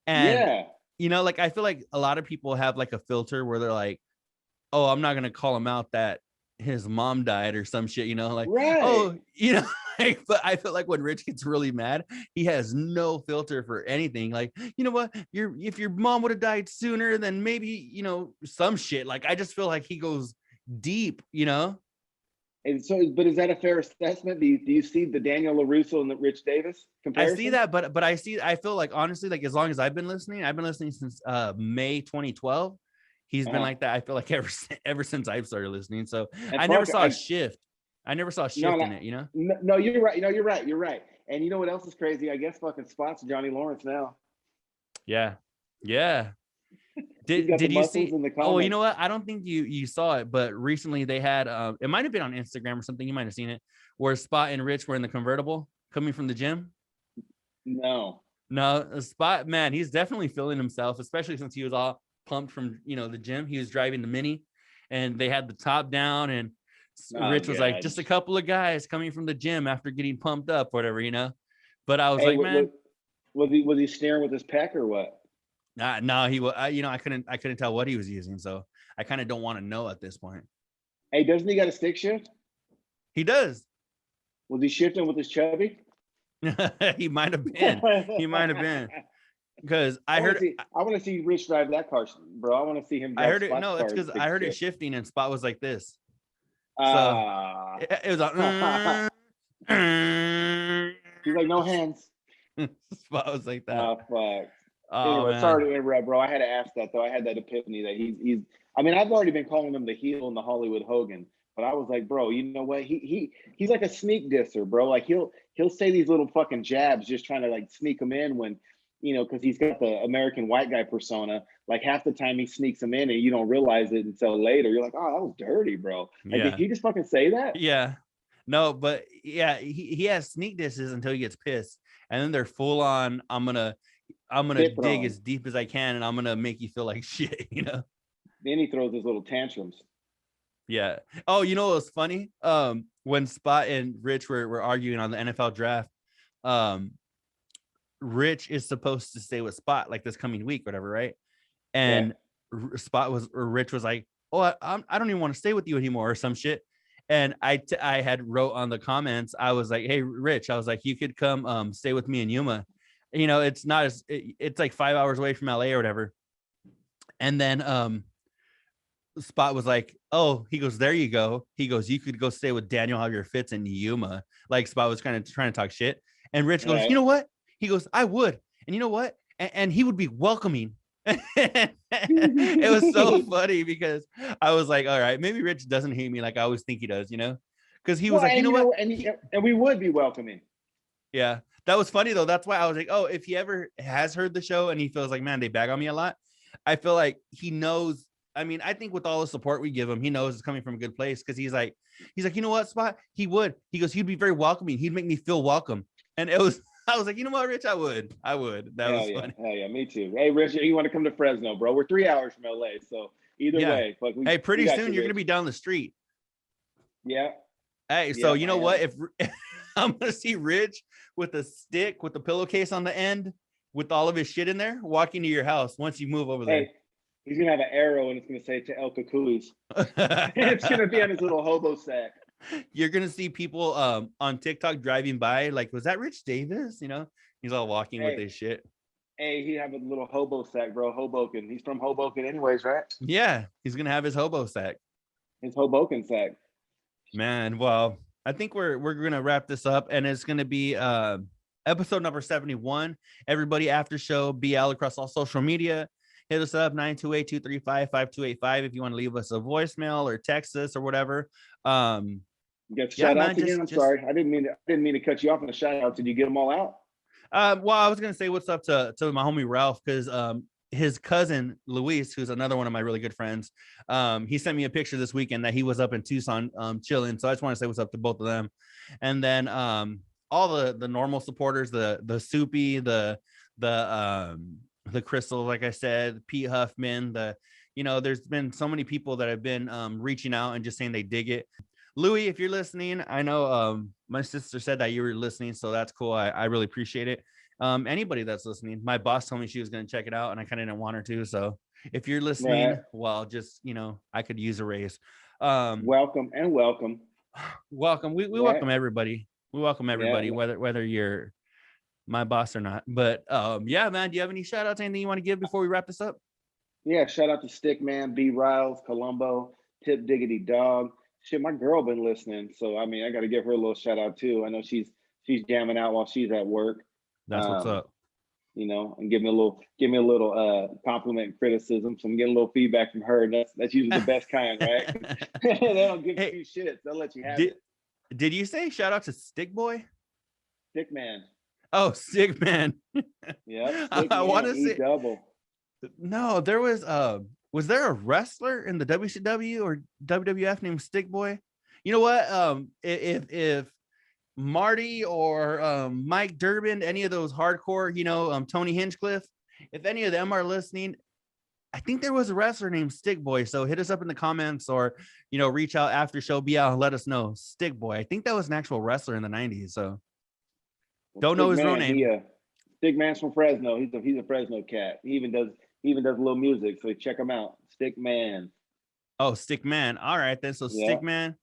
And, you know, like, I feel like a lot of people have like a filter where they're like, oh, I'm not going to call him out that his mom died or some shit, you know, like, oh, you know, but I feel like when Rich gets really mad, he has no filter for anything. Like, you know what, if your mom would have died sooner, then maybe, you know, some shit. Like, I just feel like he goes deep, you know. And so, but is that a fair assessment? Do you see the Daniel LaRusso and the Rich Davis comparison? I see that, but I feel like, honestly, like, as long as I've been listening since May 2012. He's been like that. I feel like ever since I've started listening. So I never saw a shift. I never saw a shift in it, you know? No, you're right. No, you're right. And you know what else is crazy? I guess fucking Spot's Johnny Lawrence now. Yeah. Did you see? Oh, you know what? I don't think you saw it, but recently they had it might have been on Instagram or something. You might have seen it, where Spot and Rich were in the convertible coming from the gym. No, Spot, man, he's definitely feeling himself, especially since he was all pumped from, you know, the gym. He was driving the Mini, and they had the top down, and Rich was like, just a couple of guys coming from the gym after getting pumped up, whatever, you know. But I was like, man, was he staring with his peck or what? No, he was. You know, I couldn't tell what he was using, so I kind of don't want to know at this point. Hey, doesn't he got a stick shift? He does. Was he shifting with his chubby? He might have been. Because I want to see Rich drive that car, bro. I want to see him drive. I heard it. No, it's because I heard it shifting, and Spot was like this. So it was like, he's like, no hands. Spot was like that. Oh, fuck. Oh, anyway, sorry to interrupt, bro. I had to ask that though. I had that epiphany that he's. I mean, I've already been calling him the heel and the Hollywood Hogan, but I was like, bro, you know what? He's like a sneak disser, bro. Like he'll say these little fucking jabs, just trying to like sneak them in when, you know, because he's got the American white guy persona. Like half the time he sneaks them in and you don't realize it until later. You're like, oh, that was dirty, bro. Like, did he just fucking say that? Yeah. No, but yeah, he has sneak disses until he gets pissed, and then they're full on. I'm gonna Hit dig throwing. as deep as I can, and I'm gonna make you feel like shit. Then he throws his little tantrums. Yeah. Oh, you know what was funny? When Spot and Rich were arguing on the NFL draft, um, Rich is supposed to stay with Spot like this coming week, whatever, right? And Rich was like, "Oh, I don't even want to stay with you anymore," or some shit. And I had wrote on the comments, I was like, "Hey, Rich," I was like, "You could come stay with me in Yuma. It's not as it's like 5 hours away from LA or whatever." And then Spot was like, "Oh," he goes, "There you go." He goes, "You could go stay with Daniel Javier Fitz in Yuma." Like Spot was kind of trying to talk shit. And Rich goes, "You know what?" He goes, "I would." And you know what? And he would be welcoming. It was so funny because I was like, all right, maybe Rich doesn't hate me like I always think he does, because he was like, you know what? And we would be welcoming. Yeah, that was funny though. That's why I was like, oh, if he ever has heard the show and he feels like, man, they bag on me a lot, I feel like he knows. I mean, I think with all the support we give him, he knows it's coming from a good place, because he's like, you know what, Spot? He would. He goes, he'd be very welcoming. He'd make me feel welcome. And I was like, you know what, Rich? I would. That was funny. Hell yeah, me too. Hey, Rich, you want to come to Fresno, bro? We're 3 hours from LA, so either way. Hey, pretty soon you're gonna be down the street. Yeah. Hey, so you know what? If I'm gonna see Rich with a stick with the pillowcase on the end, with all of his shit in there, walking to your house once you move over there. Hey, he's gonna have an arrow and it's gonna say "to El Cucuy." It's gonna be on his little hobo sack. You're gonna see people on TikTok driving by, like, was that Rich Davis? He's all walking with his shit. Hey, he have a little hobo sack, bro. Hoboken. He's from Hoboken, anyways, right? Yeah, he's gonna have his hobo sack. His Hoboken sack. Man, well, I think we're gonna wrap this up, and it's gonna be episode number 71. Everybody, after show BL across all social media. Hit us up 928-235-5285 if you want to leave us a voicemail or text us or whatever. Shout outs again. I'm sorry, I didn't mean to cut you off on the shout outs. Did you get them all out? Well, I was gonna say what's up to my homie Ralph, because his cousin Luis, who's another one of my really good friends, he sent me a picture this weekend that he was up in Tucson chilling. So I just want to say what's up to both of them. And then all the normal supporters, the Soupy, the Crystal, like I said, Pete Huffman, there's been so many people that have been reaching out and just saying they dig it. Louis, if you're listening, I know my sister said that you were listening, so that's cool. I really appreciate it. Anybody that's listening, my boss told me she was going to check it out, and I kind of didn't want her to. So if you're listening, well, just, I could use a raise. Welcome. We welcome everybody. We welcome everybody, whether you're my boss or not. But yeah, man, do you have any shout outs, anything you want to give before we wrap this up? Yeah, shout out to Stickman, B Riles, Columbo, Tip Diggity Dog. Shit, my girl been listening, so I mean, I got to give her a little shout out too. I know she's jamming out while she's at work. That's what's up. And give me a little compliment and criticism. So I'm getting a little feedback from her. And that's usually the best kind, right? They don't give you shit. They'll let you have it. Did you say shout out to Stick Boy? Stickman. Oh, Stickman. Yeah. I want to say double. No, there was there a wrestler in the WCW or WWF named Stick Boy? You know what? If Marty or Mike Durbin, any of those hardcore, Tony Hinchcliffe, if any of them are listening, I think there was a wrestler named Stick Boy. So hit us up in the comments or, reach out after show BL and let us know. Stick Boy. I think that was an actual wrestler in the 90s. So don't know his real name. Stick Man's from Fresno. He's a Fresno cat. He even does a little music. So check him out. Stick Man. Oh, Stick Man. All right then. So Stick Man.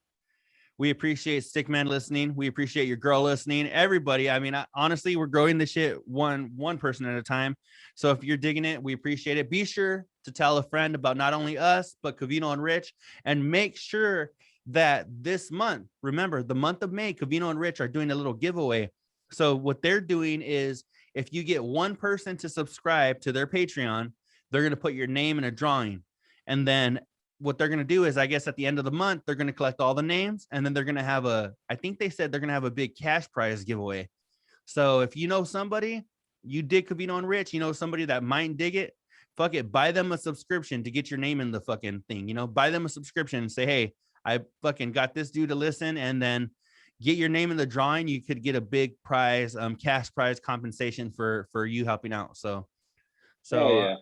We appreciate Stickman listening. We appreciate your girl listening. Everybody. I mean, honestly, we're growing this shit one person at a time. So if you're digging it, we appreciate it. Be sure to tell a friend about not only us, but Covino and Rich. And make sure that this month, remember, the month of May, Covino and Rich are doing a little giveaway. So what they're doing is if you get one person to subscribe to their Patreon, they're going to put your name in a drawing. And then what they're going to do is, I guess at the end of the month, they're going to collect all the names, and then they're going to have I think they said they're going to have a big cash prize giveaway. So if you know somebody, you dig Covino and Rich, somebody that might dig it, fuck it, buy them a subscription to get your name in the fucking thing, buy them a subscription and say, hey, I fucking got this dude to listen. And then get your name in the drawing, you could get a big prize, cash prize compensation for you helping out. So yeah.